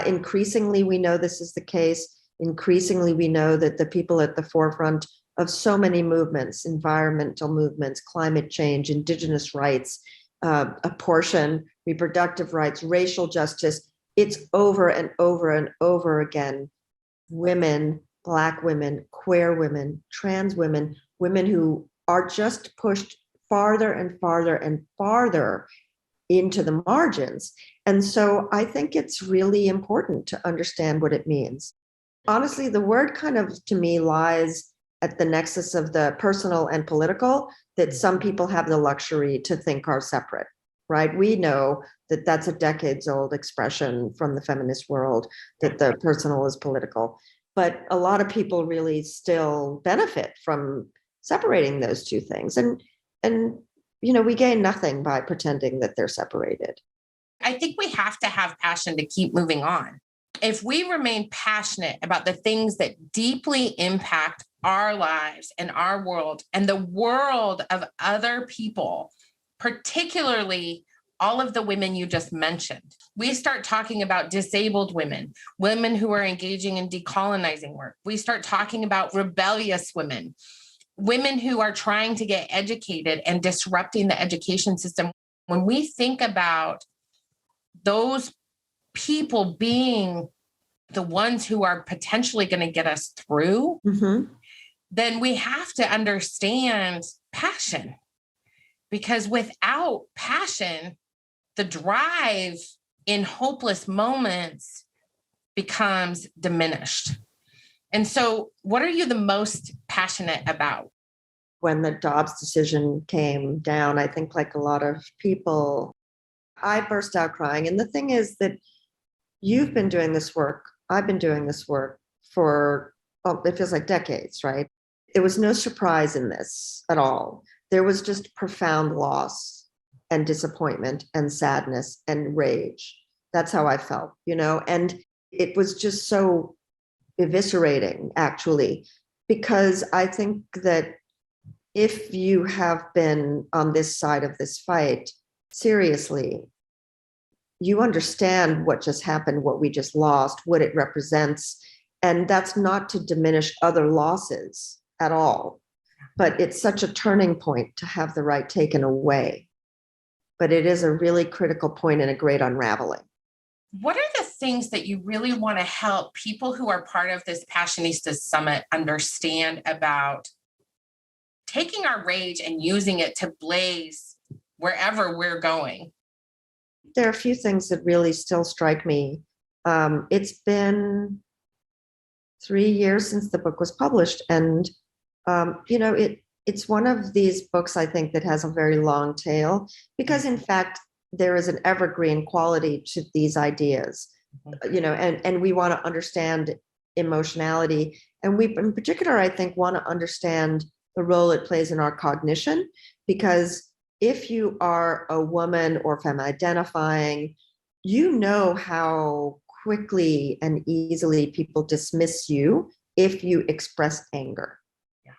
Increasingly, we know this is the case. Increasingly, we know that the people at the forefront of so many movements, environmental movements, climate change, indigenous rights, abortion, reproductive rights, racial justice, it's over and over and over again. Women, Black women, queer women, trans women, women who are just pushed farther and farther and farther into the margins. And so I think it's really important to understand what it means. Honestly, the word kind of, to me, lies at the nexus of the personal and political that some people have the luxury to think are separate, right? We know that that's a decades old expression from the feminist world, that the personal is political. But a lot of people really still benefit from separating those two things. And you know, we gain nothing by pretending that they're separated. I think we have to have passion to keep moving on. If we remain passionate about the things that deeply impact our lives and our world and the world of other people, particularly all of the women you just mentioned, we start talking about disabled women, women who are engaging in decolonizing work. We start talking about rebellious women, women who are trying to get educated and disrupting the education system. When we think about those people being the ones who are potentially going to get us through, then we have to understand passion. Because without passion, the drive in hopeless moments becomes diminished. And so, what are you the most passionate about? When the Dobbs decision came down, I think like a lot of people, I burst out crying. And the thing is that you've been doing this work. I've been doing this work for, it feels like decades, right? There was no surprise in this at all. There was just profound loss and disappointment and sadness and rage. That's how I felt, and it was just so eviscerating, actually, because I think that if you have been on this side of this fight, seriously, you understand what just happened, what we just lost, what it represents. And that's not to diminish other losses at all. But it's such a turning point to have the right taken away. But it is a really critical point and a great unraveling. What are the things that you really want to help people who are part of this Passionistas Summit understand about taking our rage and using it to blaze wherever we're going? There are a few things that really still strike me. It's been 3 years since the book was published. And, it's one of these books, I think, that has a very long tail, because in fact, there is an evergreen quality to these ideas, and we want to understand emotionality. And we, in particular, I think, want to understand the role it plays in our cognition, because if you are a woman or femme identifying, you know how quickly and easily people dismiss you if you express anger,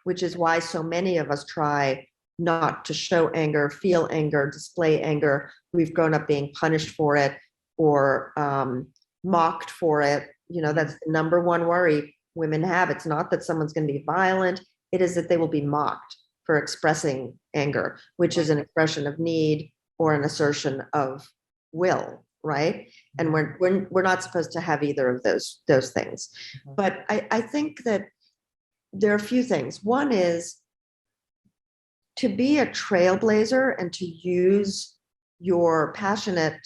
which is why so many of us try not to show anger, feel anger, display anger. We've grown up being punished for it or mocked for it. That's the number one worry women have. It's not that someone's going to be violent. It is that they will be mocked for expressing anger, which is an expression of need or an assertion of will, right? And we're not supposed to have either of those things. But I think that there are a few things. One is to be a trailblazer and to use your passionate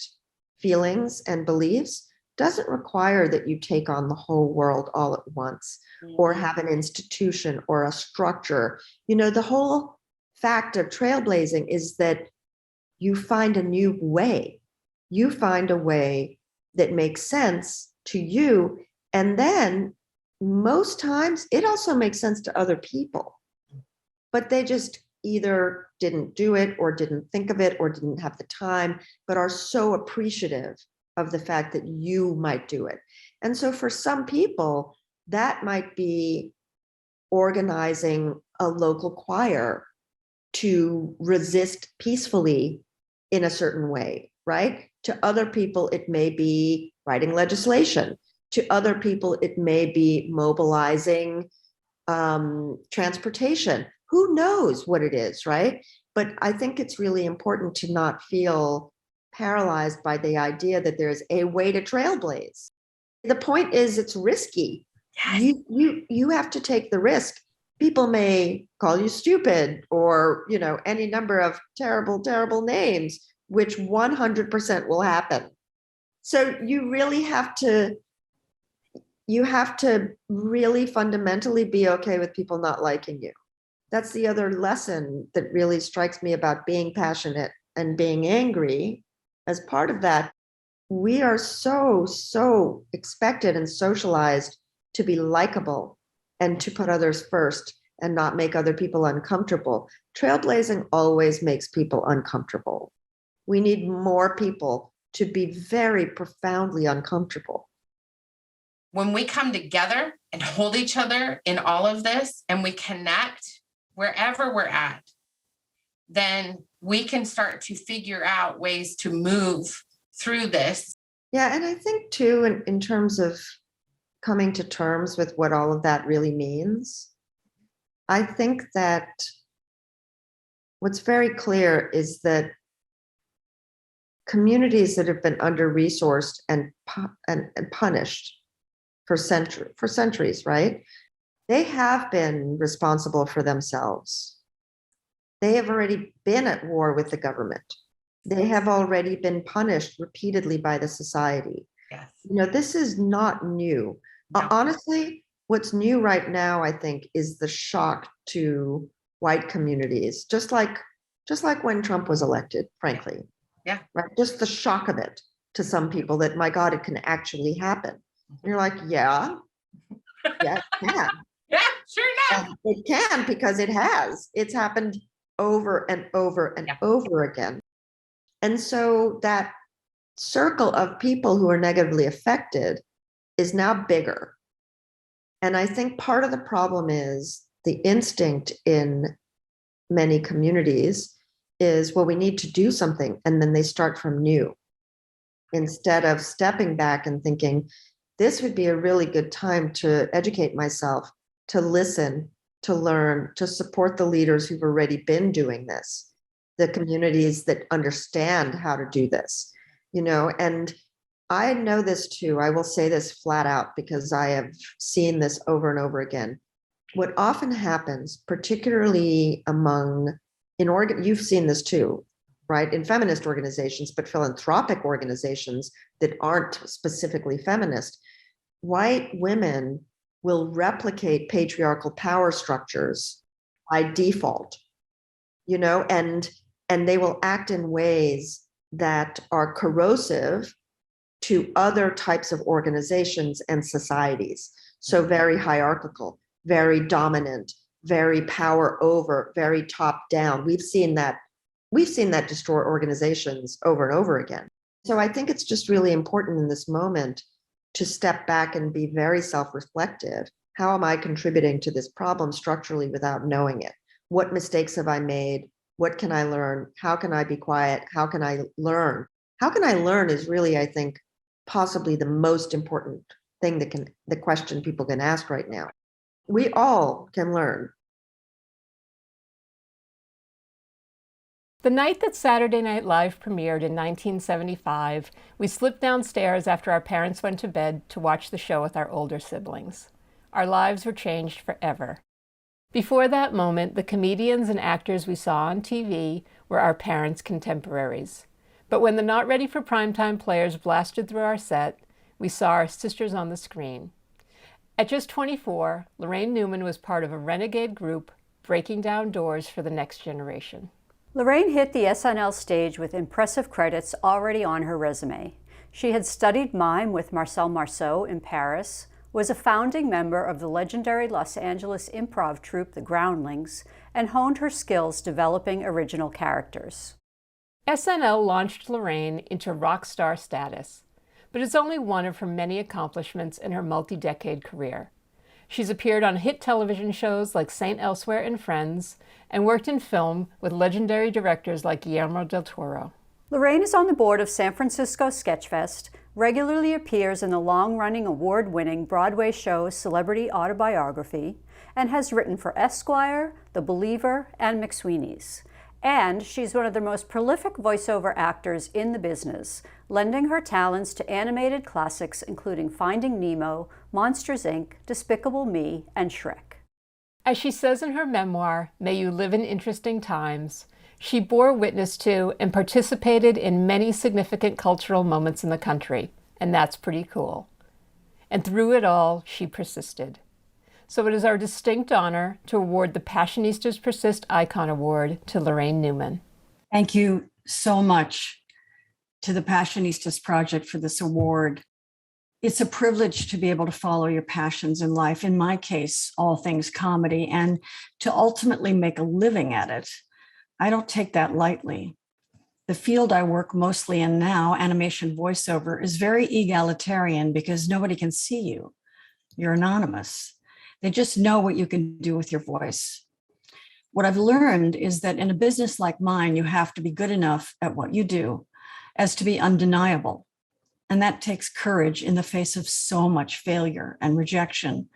feelings and beliefs doesn't require that you take on the whole world all at once or have an institution or a structure. The whole fact of trailblazing is that you find a new way. You find a way that makes sense to you. And then most times it also makes sense to other people, but they just either didn't do it or didn't think of it or didn't have the time, but are so appreciative of the fact that you might do it. And so for some people, that might be organizing a local choir to resist peacefully in a certain way, right? To other people, it may be writing legislation. To other people, it may be mobilizing transportation. Who knows what it is, right? But I think it's really important to not feel paralyzed by the idea that there's a way to trailblaze. The point is, it's risky. Yes. You have to take the risk. People may call you stupid or, any number of terrible, terrible names, which 100% will happen. So you really have to really fundamentally be okay with people not liking you. That's the other lesson that really strikes me about being passionate and being angry. As part of that, we are so expected and socialized to be likable and to put others first and not make other people uncomfortable. Trailblazing always makes people uncomfortable. We need more people to be very profoundly uncomfortable. When we come together and hold each other in all of this and we connect wherever we're at, then we can start to figure out ways to move through this. Yeah, and I think too, in terms of coming to terms with what all of that really means, I think that what's very clear is that communities that have been under-resourced and punished for centuries, right? They have been responsible for themselves. They have already been at war with the government. They have already been punished repeatedly by the society. Yes. This is not new. No. Honestly, what's new right now, I think, is the shock to white communities, just like when Trump was elected, frankly. Yeah. Right. Just the shock of it to some people that, my God, it can actually happen. And you're like, yeah, it can. Yeah, sure enough. It can, because it has. It's happened over and over and over again. And so that circle of people who are negatively affected is now bigger. And I think part of the problem is the instinct in many communities is, well, we need to do something. And then they start from new, instead of stepping back and thinking, this would be a really good time to educate myself, to listen, to learn, to support the leaders who've already been doing this, the communities that understand how to do this, and I know this too. I will say this flat out because I have seen this over and over again. What often happens, particularly you've seen this too, right? In feminist organizations, but philanthropic organizations that aren't specifically feminist, white women will replicate patriarchal power structures by default, and they will act in ways that are corrosive to other types of organizations and societies. So very hierarchical, very dominant, very power over, very top down. We've seen that destroy organizations over and over again. So I think it's just really important in this moment to step back and be very self-reflective. How am I contributing to this problem structurally without knowing it? What mistakes have I made? What can I learn? How can I be quiet? How can I learn? How can I learn is really, I think, possibly the most important thing the question people can ask right now. We all can learn. The night that Saturday Night Live premiered in 1975, we slipped downstairs after our parents went to bed to watch the show with our older siblings. Our lives were changed forever. Before that moment, the comedians and actors we saw on TV were our parents' contemporaries. But when the Not Ready for Primetime players blasted through our set, we saw our sisters on the screen. At just 24, Laraine Newman was part of a renegade group breaking down doors for the next generation. Laraine hit the SNL stage with impressive credits already on her resume. She had studied mime with Marcel Marceau in Paris, was a founding member of the legendary Los Angeles improv troupe The Groundlings, and honed her skills developing original characters. SNL launched Laraine into rock star status, but it's only one of her many accomplishments in her multi-decade career. She's appeared on hit television shows like Saint Elsewhere and Friends, and worked in film with legendary directors like Guillermo del Toro. Laraine is on the board of San Francisco Sketchfest, regularly appears in the long-running award-winning Broadway show Celebrity Autobiography, and has written for Esquire, The Believer, and McSweeney's. And she's one of the most prolific voiceover actors in the business, lending her talents to animated classics including Finding Nemo, Monsters, Inc., Despicable Me, and Shrek. As she says in her memoir, May You Live in Interesting Times, she bore witness to and participated in many significant cultural moments in the country, and that's pretty cool. And through it all, she persisted. So it is our distinct honor to award the Passionistas Persist Icon Award to Laraine Newman. Thank you so much to the Passionistas Project for this award. It's a privilege to be able to follow your passions in life, in my case, all things comedy, and to ultimately make a living at it. I don't take that lightly. The field I work mostly in now, animation voiceover, is very egalitarian because nobody can see you. You're anonymous. They just know what you can do with your voice. What I've learned is that in a business like mine, you have to be good enough at what you do as to be undeniable. And that takes courage in the face of so much failure and rejection.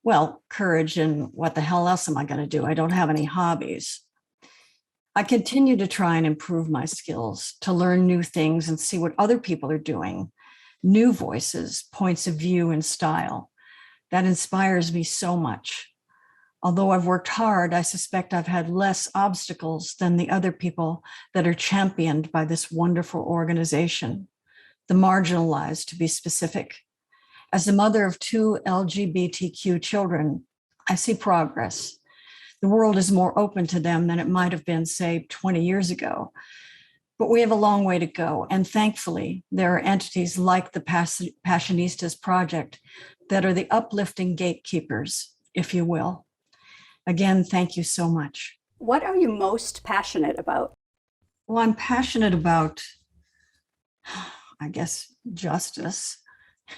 Well, courage and what the hell else am I going to do? I don't have any hobbies. I continue to try and improve my skills, to learn new things and see what other people are doing, new voices, points of view, and style. That inspires me so much. Although I've worked hard, I suspect I've had less obstacles than the other people that are championed by this wonderful organization, the marginalized, to be specific. As the mother of 2 LGBTQ children, I see progress. The world is more open to them than it might have been, say, 20 years ago. But we have a long way to go. And thankfully, there are entities like the Passionistas project that are the uplifting gatekeepers, if you will. Again, thank you so much. What are you most passionate about? Well, I'm passionate about, I guess, justice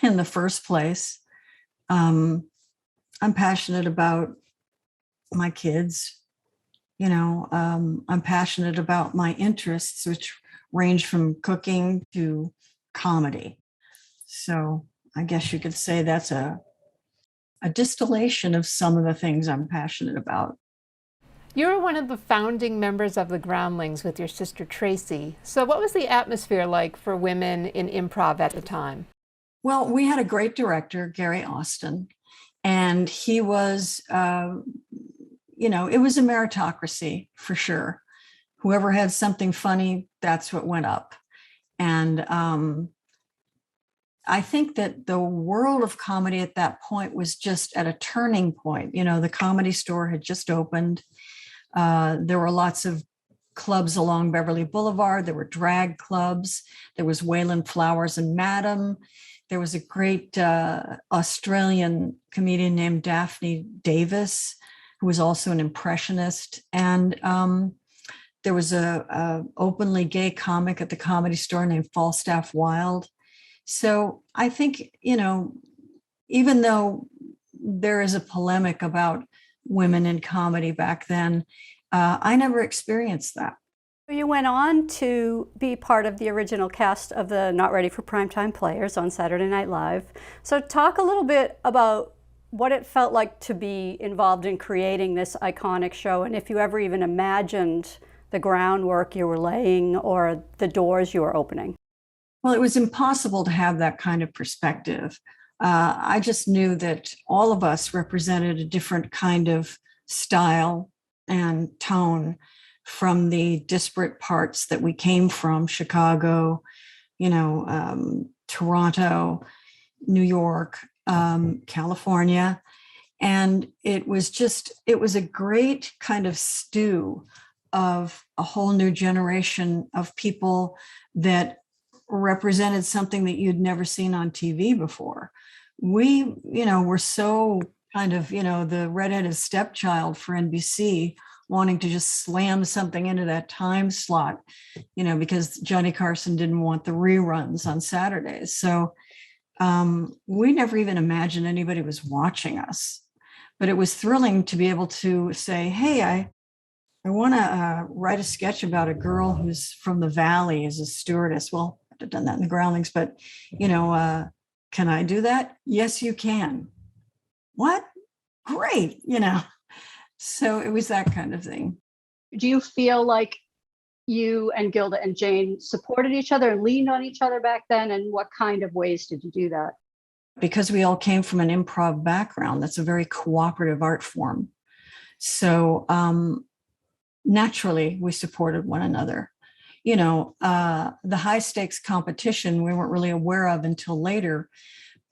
in the first place. I'm passionate about my kids. I'm passionate about my interests, which range from cooking to comedy. So I guess you could say that's a distillation of some of the things I'm passionate about. You were one of the founding members of the Groundlings with your sister Tracy. So what was the atmosphere like for women in improv at the time? Well, we had a great director, Gary Austin, and he was, it was a meritocracy for sure. Whoever had something funny, that's what went up. And I think that the world of comedy at that point was just at a turning point. The Comedy Store had just opened. There were lots of clubs along Beverly Boulevard. There were drag clubs. There was Wayland Flowers and Madam. There was a great Australian comedian named Daphne Davis, who was also an impressionist. And there was a openly gay comic at the Comedy Store named Falstaff Wilde. So I think, even though there is a polemic about women in comedy back then, I never experienced that. You went on to be part of the original cast of the Not Ready for Primetime Players on Saturday Night Live. So talk a little bit about what it felt like to be involved in creating this iconic show, and if you ever even imagined the groundwork you were laying or the doors you were opening. Well, it was impossible to have that kind of perspective. I just knew that all of us represented a different kind of style and tone from the disparate parts that we came from: Chicago, Toronto, New York, California. And it was a great kind of stew of a whole new generation of people that represented something that you'd never seen on TV before. We, were so kind of, the redheaded stepchild for NBC, wanting to just slam something into that time slot, because Johnny Carson didn't want the reruns on Saturdays. So we never even imagined anybody was watching us. But it was thrilling to be able to say, hey, I want to write a sketch about a girl who's from the Valley as a stewardess. Well, I've done that in the Groundlings, but, can I do that? Yes, you can. What? Great, So it was that kind of thing. Do you feel like you and Gilda and Jane supported each other and leaned on each other back then? And what kind of ways did you do that? Because we all came from an improv background, that's a very cooperative art form. So naturally, we supported one another. The high stakes competition we weren't really aware of until later,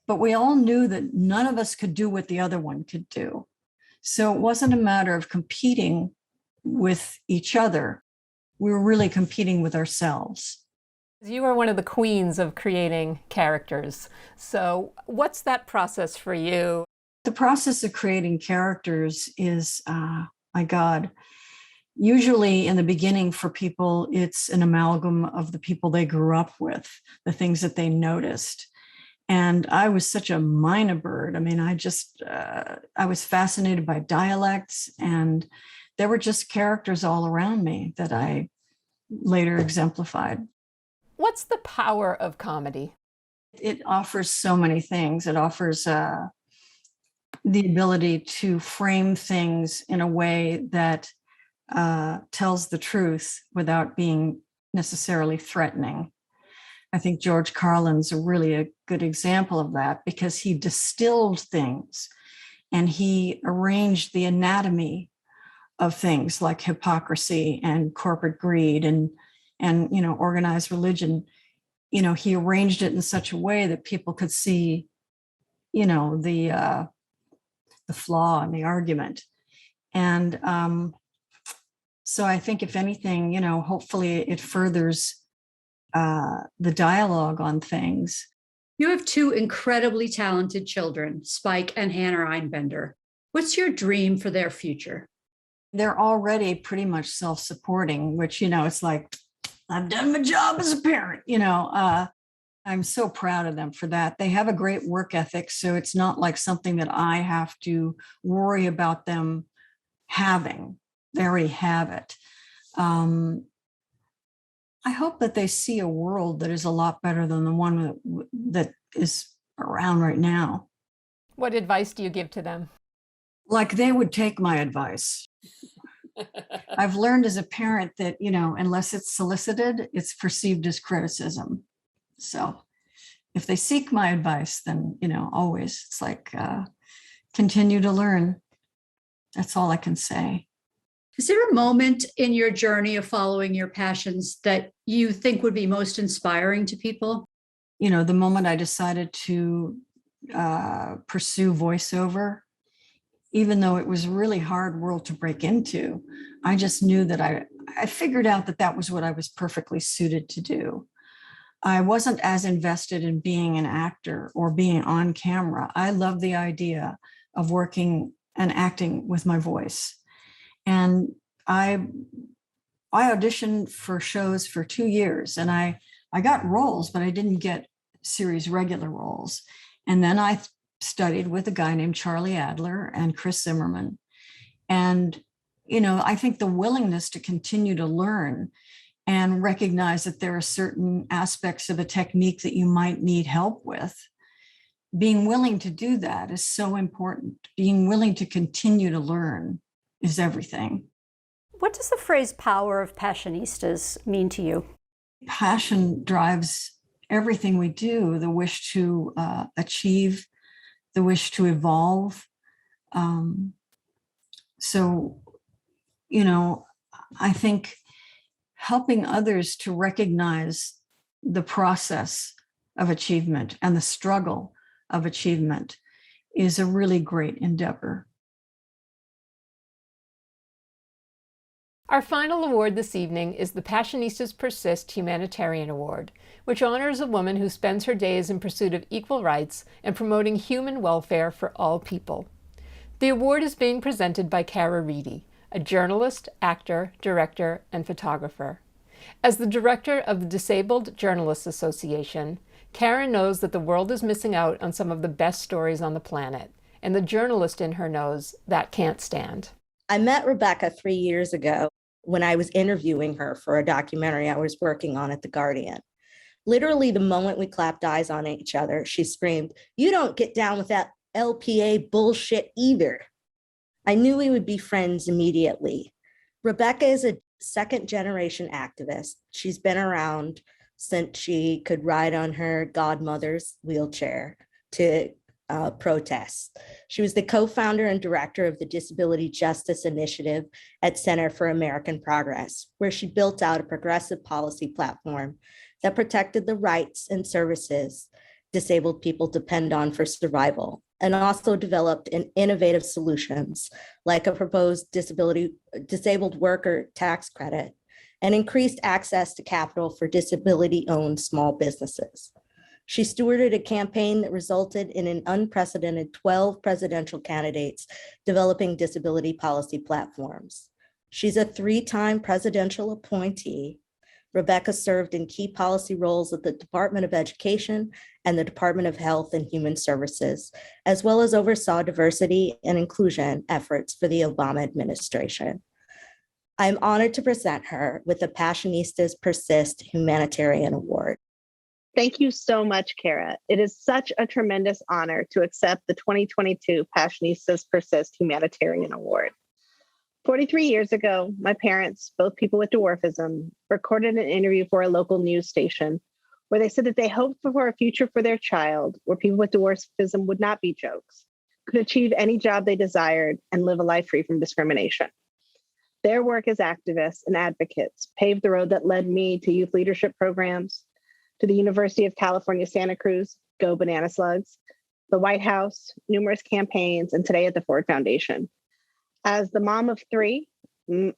but we all knew that none of us could do what the other one could do. So it wasn't a matter of competing with each other. We were really competing with ourselves. You are one of the queens of creating characters. So what's that process for you? The process of creating characters is, my God, usually in the beginning for people, it's an amalgam of the people they grew up with, the things that they noticed. And I was such a minor bird. I mean, I was fascinated by dialects, and there were just characters all around me that I later exemplified. What's the power of comedy? It offers so many things. It offers the ability to frame things in a way that tells the truth without being necessarily threatening. I think George Carlin's really a good example of that, because he distilled things and he arranged the anatomy of things like hypocrisy and corporate greed and organized religion. He arranged it in such a way that people could see, the flaw in the argument. And so I think, if anything, hopefully it furthers the dialogue on things. You have two incredibly talented children, Spike and Hannah Einbender. What's your dream for their future? They're already pretty much self-supporting, which, it's like, I've done my job as a parent, I'm so proud of them for that. They have a great work ethic, so it's not like something that I have to worry about them having. They already have it. I hope that they see a world that is a lot better than the one that is around right now. What advice do you give to them? Like they would take my advice. I've learned as a parent that, unless it's solicited, it's perceived as criticism. So if they seek my advice, then, always it's like, continue to learn. That's all I can say. Is there a moment in your journey of following your passions that you think would be most inspiring to people? The moment I decided to pursue voiceover, even though it was a really hard world to break into, I just knew that I figured out that was what I was perfectly suited to do. I wasn't as invested in being an actor or being on camera. I love the idea of working and acting with my voice. And I auditioned for shows for 2 years, and I got roles, but I didn't get series regular roles. And then I studied with a guy named Charlie Adler and Chris Zimmerman. And, I think the willingness to continue to learn and recognize that there are certain aspects of a technique that you might need help with, being willing to do that is so important. Being willing to continue to learn is everything. What does the phrase power of Passionistas mean to you? Passion drives everything we do, the wish to achieve, the wish to evolve. So, I think helping others to recognize the process of achievement and the struggle of achievement is a really great endeavor. Our final award this evening is the Passionistas Persist Humanitarian Award, which honors a woman who spends her days in pursuit of equal rights and promoting human welfare for all people. The award is being presented by Kara Reedy, a journalist, actor, director, and photographer. As the director of the Disabled Journalists Association, Kara knows that the world is missing out on some of the best stories on the planet, and the journalist in her knows that can't stand. I met Rebecca 3 years ago when I was interviewing her for a documentary I was working on at The Guardian. Literally, the moment we clapped eyes on each other, she screamed, "You don't get down with that LPA bullshit either." I knew we would be friends immediately. Rebecca is a second-generation activist. She's been around since she could ride on her godmother's wheelchair to protest. She was the co-founder and director of the Disability Justice Initiative at Center for American Progress, where she built out a progressive policy platform that protected the rights and services disabled people depend on for survival, and also developed innovative solutions like a proposed disabled worker tax credit and increased access to capital for disability-owned small businesses. She stewarded a campaign that resulted in an unprecedented 12 presidential candidates developing disability policy platforms. She's a 3-time presidential appointee. Rebecca served in key policy roles at the Department of Education and the Department of Health and Human Services, as well as oversaw diversity and inclusion efforts for the Obama administration. I'm honored to present her with the Passionistas Persist Humanitarian Award. Thank you so much, Kara. It is such a tremendous honor to accept the 2022 Passionistas Persist Humanitarian Award. 43 years ago, my parents, both people with dwarfism, recorded an interview for a local news station where they said that they hoped for a future for their child where people with dwarfism would not be jokes, could achieve any job they desired, and live a life free from discrimination. Their work as activists and advocates paved the road that led me to youth leadership programs, to the University of California, Santa Cruz, Go Banana Slugs, the White House, numerous campaigns, and today at the Ford Foundation. As the mom of three,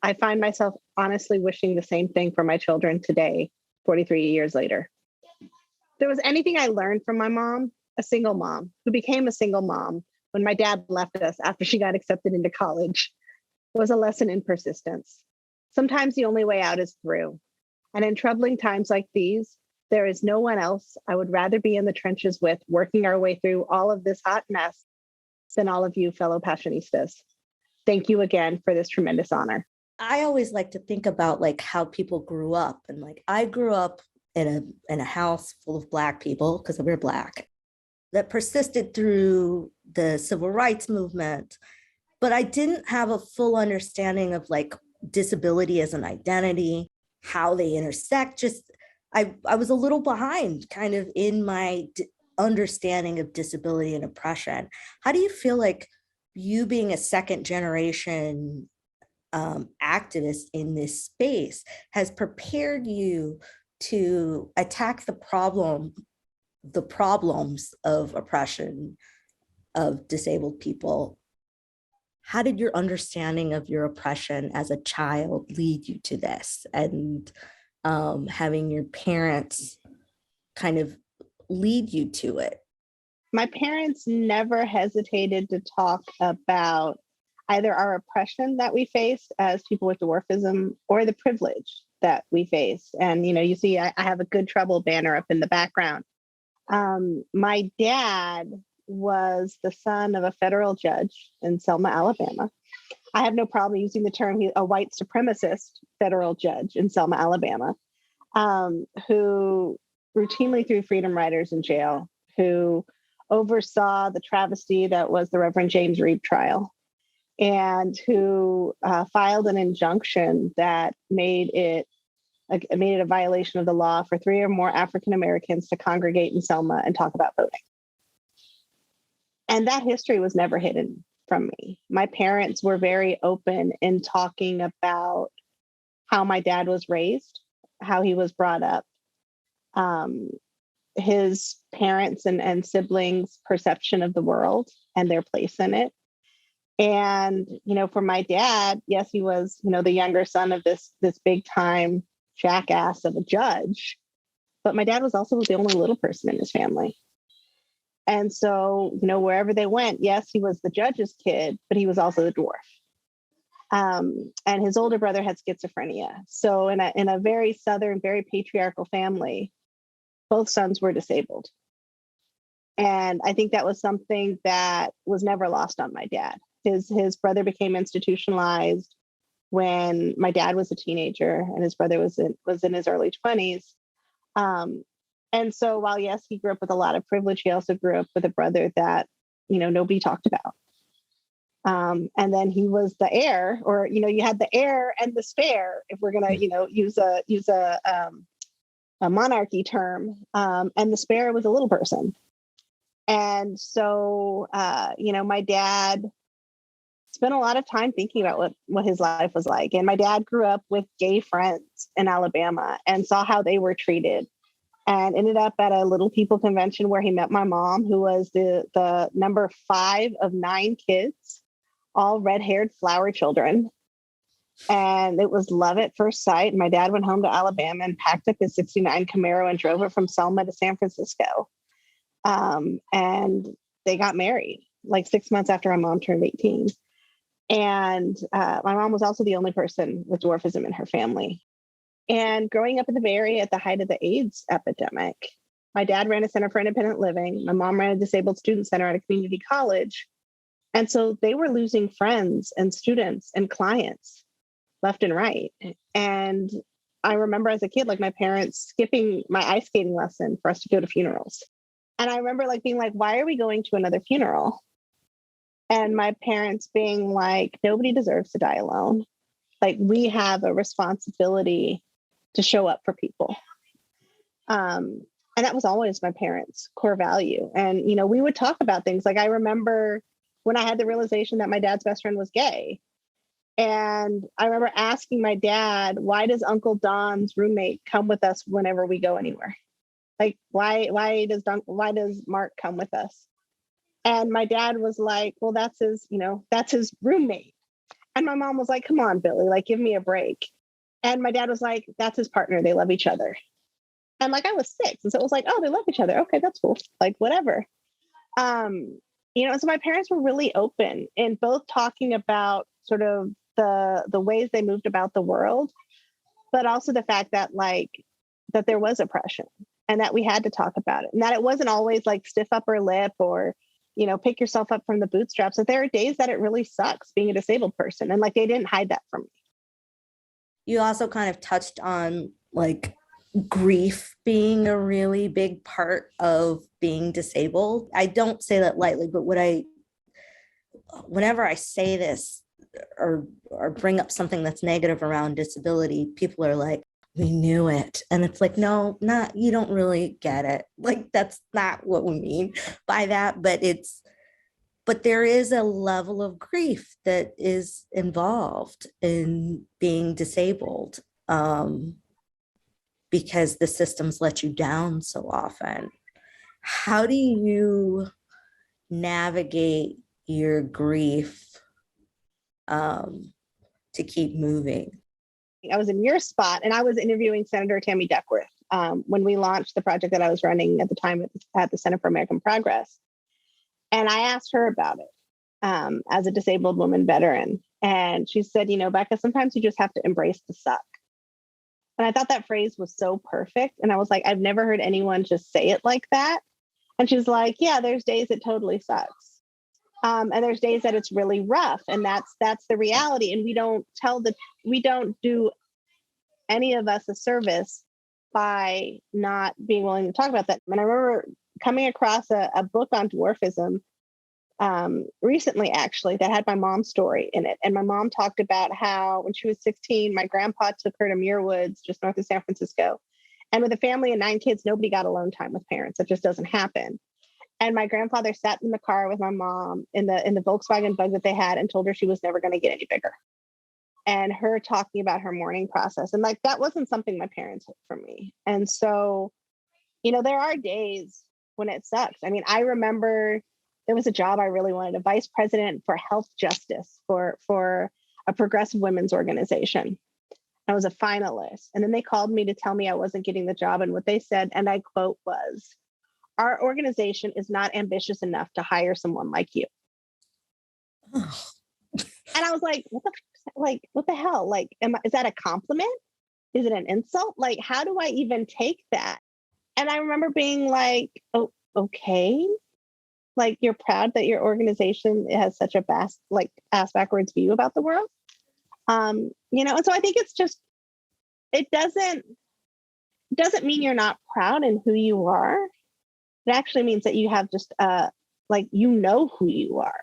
I find myself honestly wishing the same thing for my children today, 43 years later. If there was anything I learned from my mom, a single mom who became a single mom when my dad left us after she got accepted into college, was a lesson in persistence. Sometimes the only way out is through. And in troubling times like these, there is no one else I would rather be in the trenches with, working our way through all of this hot mess, than all of you fellow Passionistas. Thank you again for this tremendous honor. I always like to think about like how people grew up, and like I grew up in a house full of Black people because we're Black, that persisted through the civil rights movement, but I didn't have a full understanding of like disability as an identity, how they intersect. Just I was a little behind kind of in my understanding of disability and oppression. How do you feel like you being a second generation activist in this space has prepared you to attack the problems of oppression of disabled people? How did your understanding of your oppression as a child lead you to this, and having your parents kind of lead you to it? My parents never hesitated to talk about either our oppression that we faced as people with dwarfism or the privilege that we face. And, you see, I have a Good Trouble banner up in the background. My dad was the son of a federal judge in Selma, Alabama. I have no problem using the term a white supremacist federal judge in Selma, Alabama, who routinely threw freedom riders in jail, who oversaw the travesty that was the Reverend James Reeb trial, and who filed an injunction that made it a violation of the law for 3 or more African Americans to congregate in Selma and talk about voting. And that history was never hidden from me. My parents were very open in talking about how my dad was raised, how he was brought up, his parents and siblings' perception of the world and their place in it. And, for my dad, yes, he was, the younger son of this big time jackass of a judge, but my dad was also the only little person in his family. And so, wherever they went, yes, he was the judge's kid, but he was also the dwarf. And his older brother had schizophrenia. So in a very Southern, very patriarchal family, both sons were disabled. And I think that was something that was never lost on my dad. His brother became institutionalized when my dad was a teenager, and his brother was in his early 20s. And so while, yes, he grew up with a lot of privilege, he also grew up with a brother that, nobody talked about. And then he was the heir, or, you had the heir and the spare, if we're going to, use a monarchy term. And the spare was a little person. And so, my dad spent a lot of time thinking about what his life was like. And my dad grew up with gay friends in Alabama and saw how they were treated, and ended up at a Little People convention where he met my mom, who was the number 5 of 9 kids, all red-haired flower children. And it was love at first sight. My dad went home to Alabama and packed up his 69 Camaro and drove it from Selma to San Francisco. And they got married like 6 months after my mom turned 18. And my mom was also the only person with dwarfism in her family. And growing up in the Bay Area at the height of the AIDS epidemic, my dad ran a center for independent living. My mom ran a disabled student center at a community college. And so they were losing friends and students and clients left and right. And I remember as a kid, like my parents skipping my ice skating lesson for us to go to funerals. And I remember being like, why are we going to another funeral? And my parents being like, nobody deserves to die alone. Like, we have a responsibility to show up for people. And that was always my parents' core value. And, you know, we would talk about things. Like, I remember when I had the realization that my dad's best friend was gay. And I remember asking my dad, why does Uncle Don's roommate come with us whenever we go anywhere? Like, why does Mark come with us? And my dad was like, well, that's his roommate. And my mom was like, come on, Billy, like, give me a break. And my dad was like, that's his partner. They love each other. And like, I was 6. And so it was like, oh, they love each other. Okay, that's cool. Like, whatever. You know, so my parents were really open in both talking about sort of the ways they moved about the world, but also the fact that that there was oppression and that we had to talk about it, and that it wasn't always like stiff upper lip or, you know, pick yourself up from the bootstraps. That there are days that it really sucks being a disabled person. And like, they didn't hide that from me. You also kind of touched on like grief being a really big part of being disabled. I don't say that lightly, but whenever I say this or bring up something that's negative around disability, people are like, we knew it. And it's like, no, you don't really get it. Like, that's not what we mean by that, but there is a level of grief that is involved in being disabled. Because the systems let you down so often. How do you navigate your grief to keep moving? I was in your spot and I was interviewing Senator Tammy Duckworth when we launched the project that I was running at the time at the Center for American Progress. And I asked her about it as a disabled woman veteran. And she said, you know, Becca, sometimes you just have to embrace the suck. And I thought that phrase was so perfect. And I was like, I've never heard anyone just say it like that. And she's like, yeah, there's days it totally sucks. And there's days that it's really rough. And that's the reality. And we don't do any of us a service by not being willing to talk about that. And I remember coming across a book on dwarfism recently, actually, that had my mom's story in it. And my mom talked about how when she was 16, my grandpa took her to Muir Woods, just north of San Francisco. And with a family of 9 kids, nobody got alone time with parents. It just doesn't happen. And my grandfather sat in the car with my mom in the Volkswagen Bug that they had and told her she was never going to get any bigger. And her talking about her mourning process. And like, that wasn't something my parents did for me. And so, you know, there are days when it sucks. I mean, I remember there was a job I really wanted, a vice president for health justice for a progressive women's organization. I was a finalist. And then they called me to tell me I wasn't getting the job. And what they said, and I quote, was, our organization is not ambitious enough to hire someone like you. And I was like, what the hell? Like, is that a compliment? Is it an insult? Like, how do I even take that? And I remember being like, oh, okay. Like, you're proud that your organization has such a ass backwards view about the world. You know, and so I think it's just, it doesn't mean you're not proud in who you are. It actually means that you have just, you know who you are.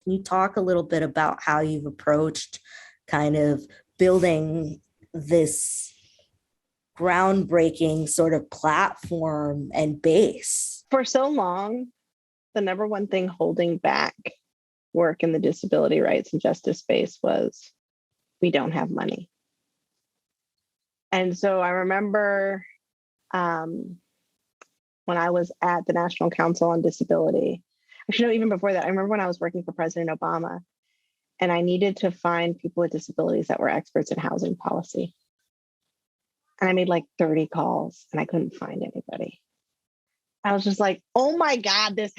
Can you talk a little bit about how you've approached kind of building this groundbreaking sort of platform and base? For so long, the number one thing holding back work in the disability rights and justice space was we don't have money. And so I remember when I was at the National Council on Disability, actually, no, even before that, I remember when I was working for President Obama, and I needed to find people with disabilities that were experts in housing policy. And I made like 30 calls and I couldn't find anybody. I was just like, oh my God, this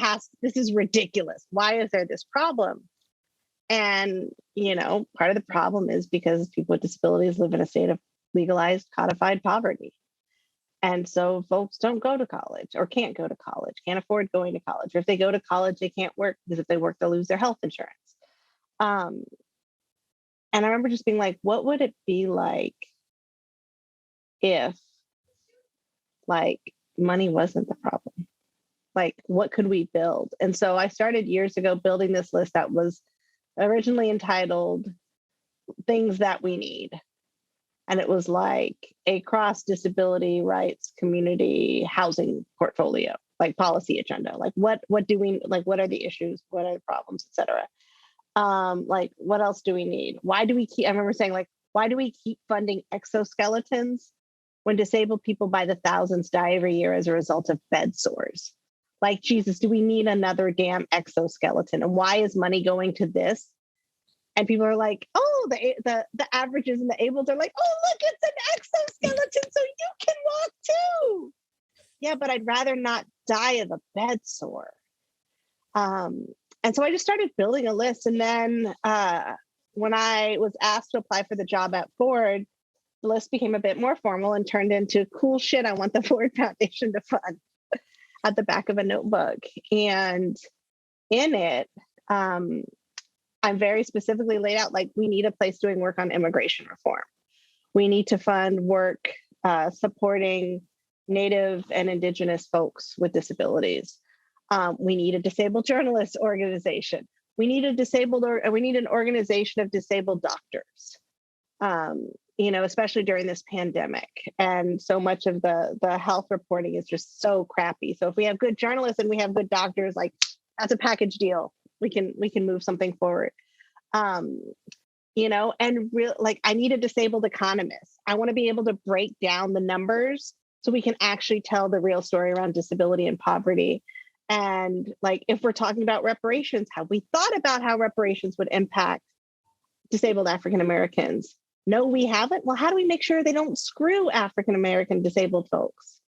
is ridiculous. Why is there this problem? And, you know, part of the problem is because people with disabilities live in a state of legalized, codified poverty. And so folks don't go to college or can't go to college, can't afford going to college. Or if they go to college, they can't work because if they work, they'll lose their health insurance. And I remember just being like, what would it be like if like money wasn't the problem? Like, what could we build? And so I started years ago building this list that was originally entitled Things That We Need. And it was like a cross disability rights community housing portfolio, like policy agenda. Like what do we, like, what are the issues? What are the problems, et cetera? Like, what else do we need? Why do we keep, I remember saying, like, why do we keep funding exoskeletons when disabled people by the thousands die every year as a result of bed sores? Like, Jesus, do we need another damn exoskeleton? And why is money going to this? And people are like, oh, the averages and the abled are like, oh, look, it's an exoskeleton, so you can walk too. Yeah, but I'd rather not die of a bed sore. And so I just started building a list. And then when I was asked to apply for the job at Ford, the list became a bit more formal and turned into cool shit I want the Ford Foundation to fund at the back of a notebook. And in it, I'm very specifically laid out, like, we need a place doing work on immigration reform. We need to fund work supporting Native and Indigenous folks with disabilities. We need a disabled journalists organization. We need we need an organization of disabled doctors. Especially during this pandemic. And so much of the health reporting is just so crappy. So if we have good journalists and we have good doctors, like, that's a package deal. We can move something forward. And I need a disabled economist. I want to be able to break down the numbers so we can actually tell the real story around disability and poverty. And, like, if we're talking about reparations, have we thought about how reparations would impact disabled African Americans? No, we haven't. Well, how do we make sure they don't screw African American disabled folks?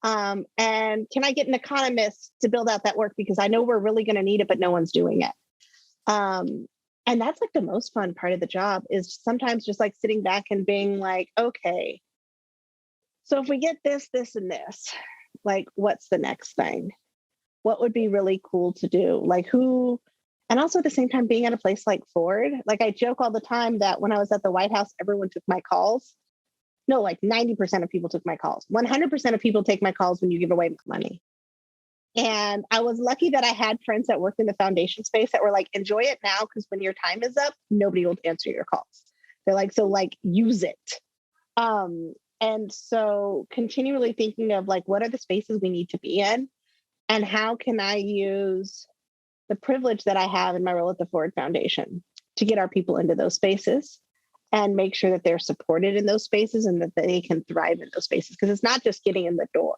And can I get an economist to build out that work? Because I know we're really going to need it, but no one's doing it. And that's, like, the most fun part of the job, is sometimes just, like, sitting back and being like, okay, so if we get this, this, and this, like, what's the next thing? What would be really cool to do? Like, who? And also at the same time, being at a place like Ford, like, I joke all the time that when I was at the White House, everyone took my calls. No, like 90% of people took my calls. 100% of people take my calls when you give away money. And I was lucky that I had friends that worked in the foundation space that were like, enjoy it now, because when your time is up, nobody will answer your calls. They're like, so, like, use it. And so continually thinking of, like, what are the spaces we need to be in? And how can I use the privilege that I have in my role at the Ford Foundation to get our people into those spaces and make sure that they're supported in those spaces and that they can thrive in those spaces? Because it's not just getting in the door.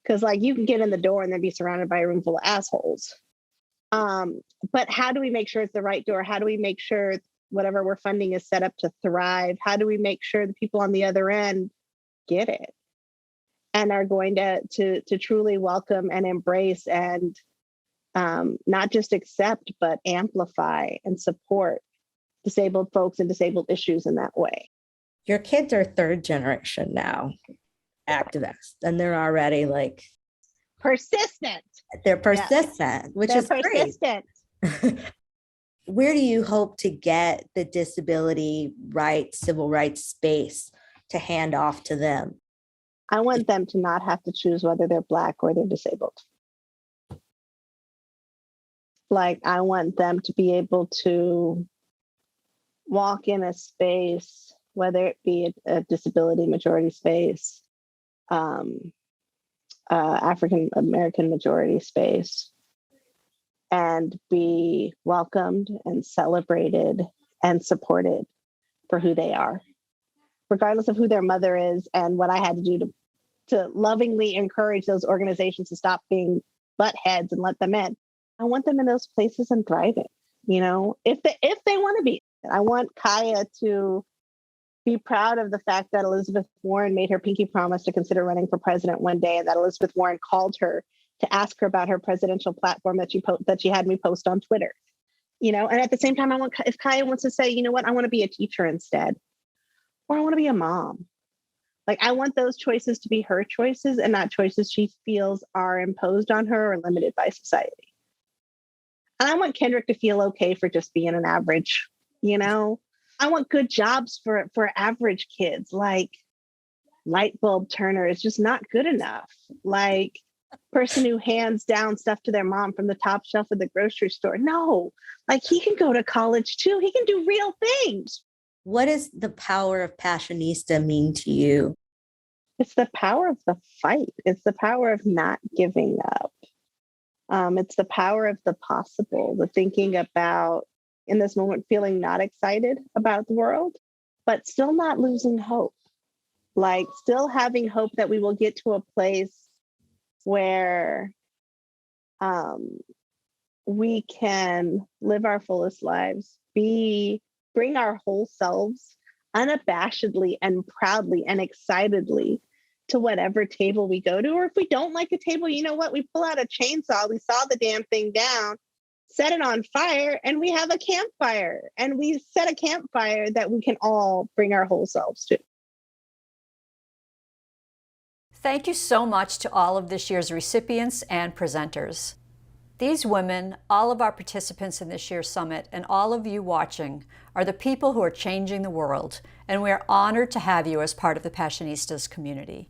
Because, like, you can get in the door and then be surrounded by a room full of assholes. But how do we make sure it's the right door? How do we make sure whatever we're funding is set up to thrive? How do we make sure the people on the other end get it and are going to truly welcome and embrace and not just accept, but amplify and support disabled folks and disabled issues in that way? Your kids are third generation now activists, and they're already, like, persistent. They're persistent, yes. Which they're is persistent. Great. Where do you hope to get the disability rights, civil rights space to hand off to them? I want them to not have to choose whether they're Black or they're disabled. Like, I want them to be able to walk in a space, whether it be a disability majority space, African American majority space, and be welcomed and celebrated and supported for who they are, regardless of who their mother is and what I had to do to lovingly encourage those organizations to stop being butt heads and let them in. I want them in those places and thriving, if they want to be. I want Kaya to be proud of the fact that Elizabeth Warren made her pinky promise to consider running for president one day, and that Elizabeth Warren called her to ask her about her presidential platform that she had me post on Twitter. And at the same time, I want, if Kaya wants to say, you know what, I want to be a teacher instead, or I want to be a mom. Like, I want those choices to be her choices and not choices she feels are imposed on her or limited by society. And I want Kendrick to feel okay for just being an average, I want good jobs for average kids. Like, light bulb turner is just not good enough. Like, person who hands down stuff to their mom from the top shelf of the grocery store. No, like he can go to college too. He can do real things. What does the power of Passionista mean to you? It's the power of the fight. It's the power of not giving up. It's the power of the possible, the thinking about in this moment, feeling not excited about the world, but still not losing hope. Like still having hope that we will get to a place where we can live our fullest lives, bring our whole selves unabashedly and proudly and excitedly to whatever table we go to. Or if we don't like a table, you know what? We pull out a chainsaw, we saw the damn thing down, set it on fire, and we have a campfire. And we set a campfire that we can all bring our whole selves to. Thank you so much to all of this year's recipients and presenters. These women, all of our participants in this year's summit, and all of you watching are the people who are changing the world, and we are honored to have you as part of the Passionistas community.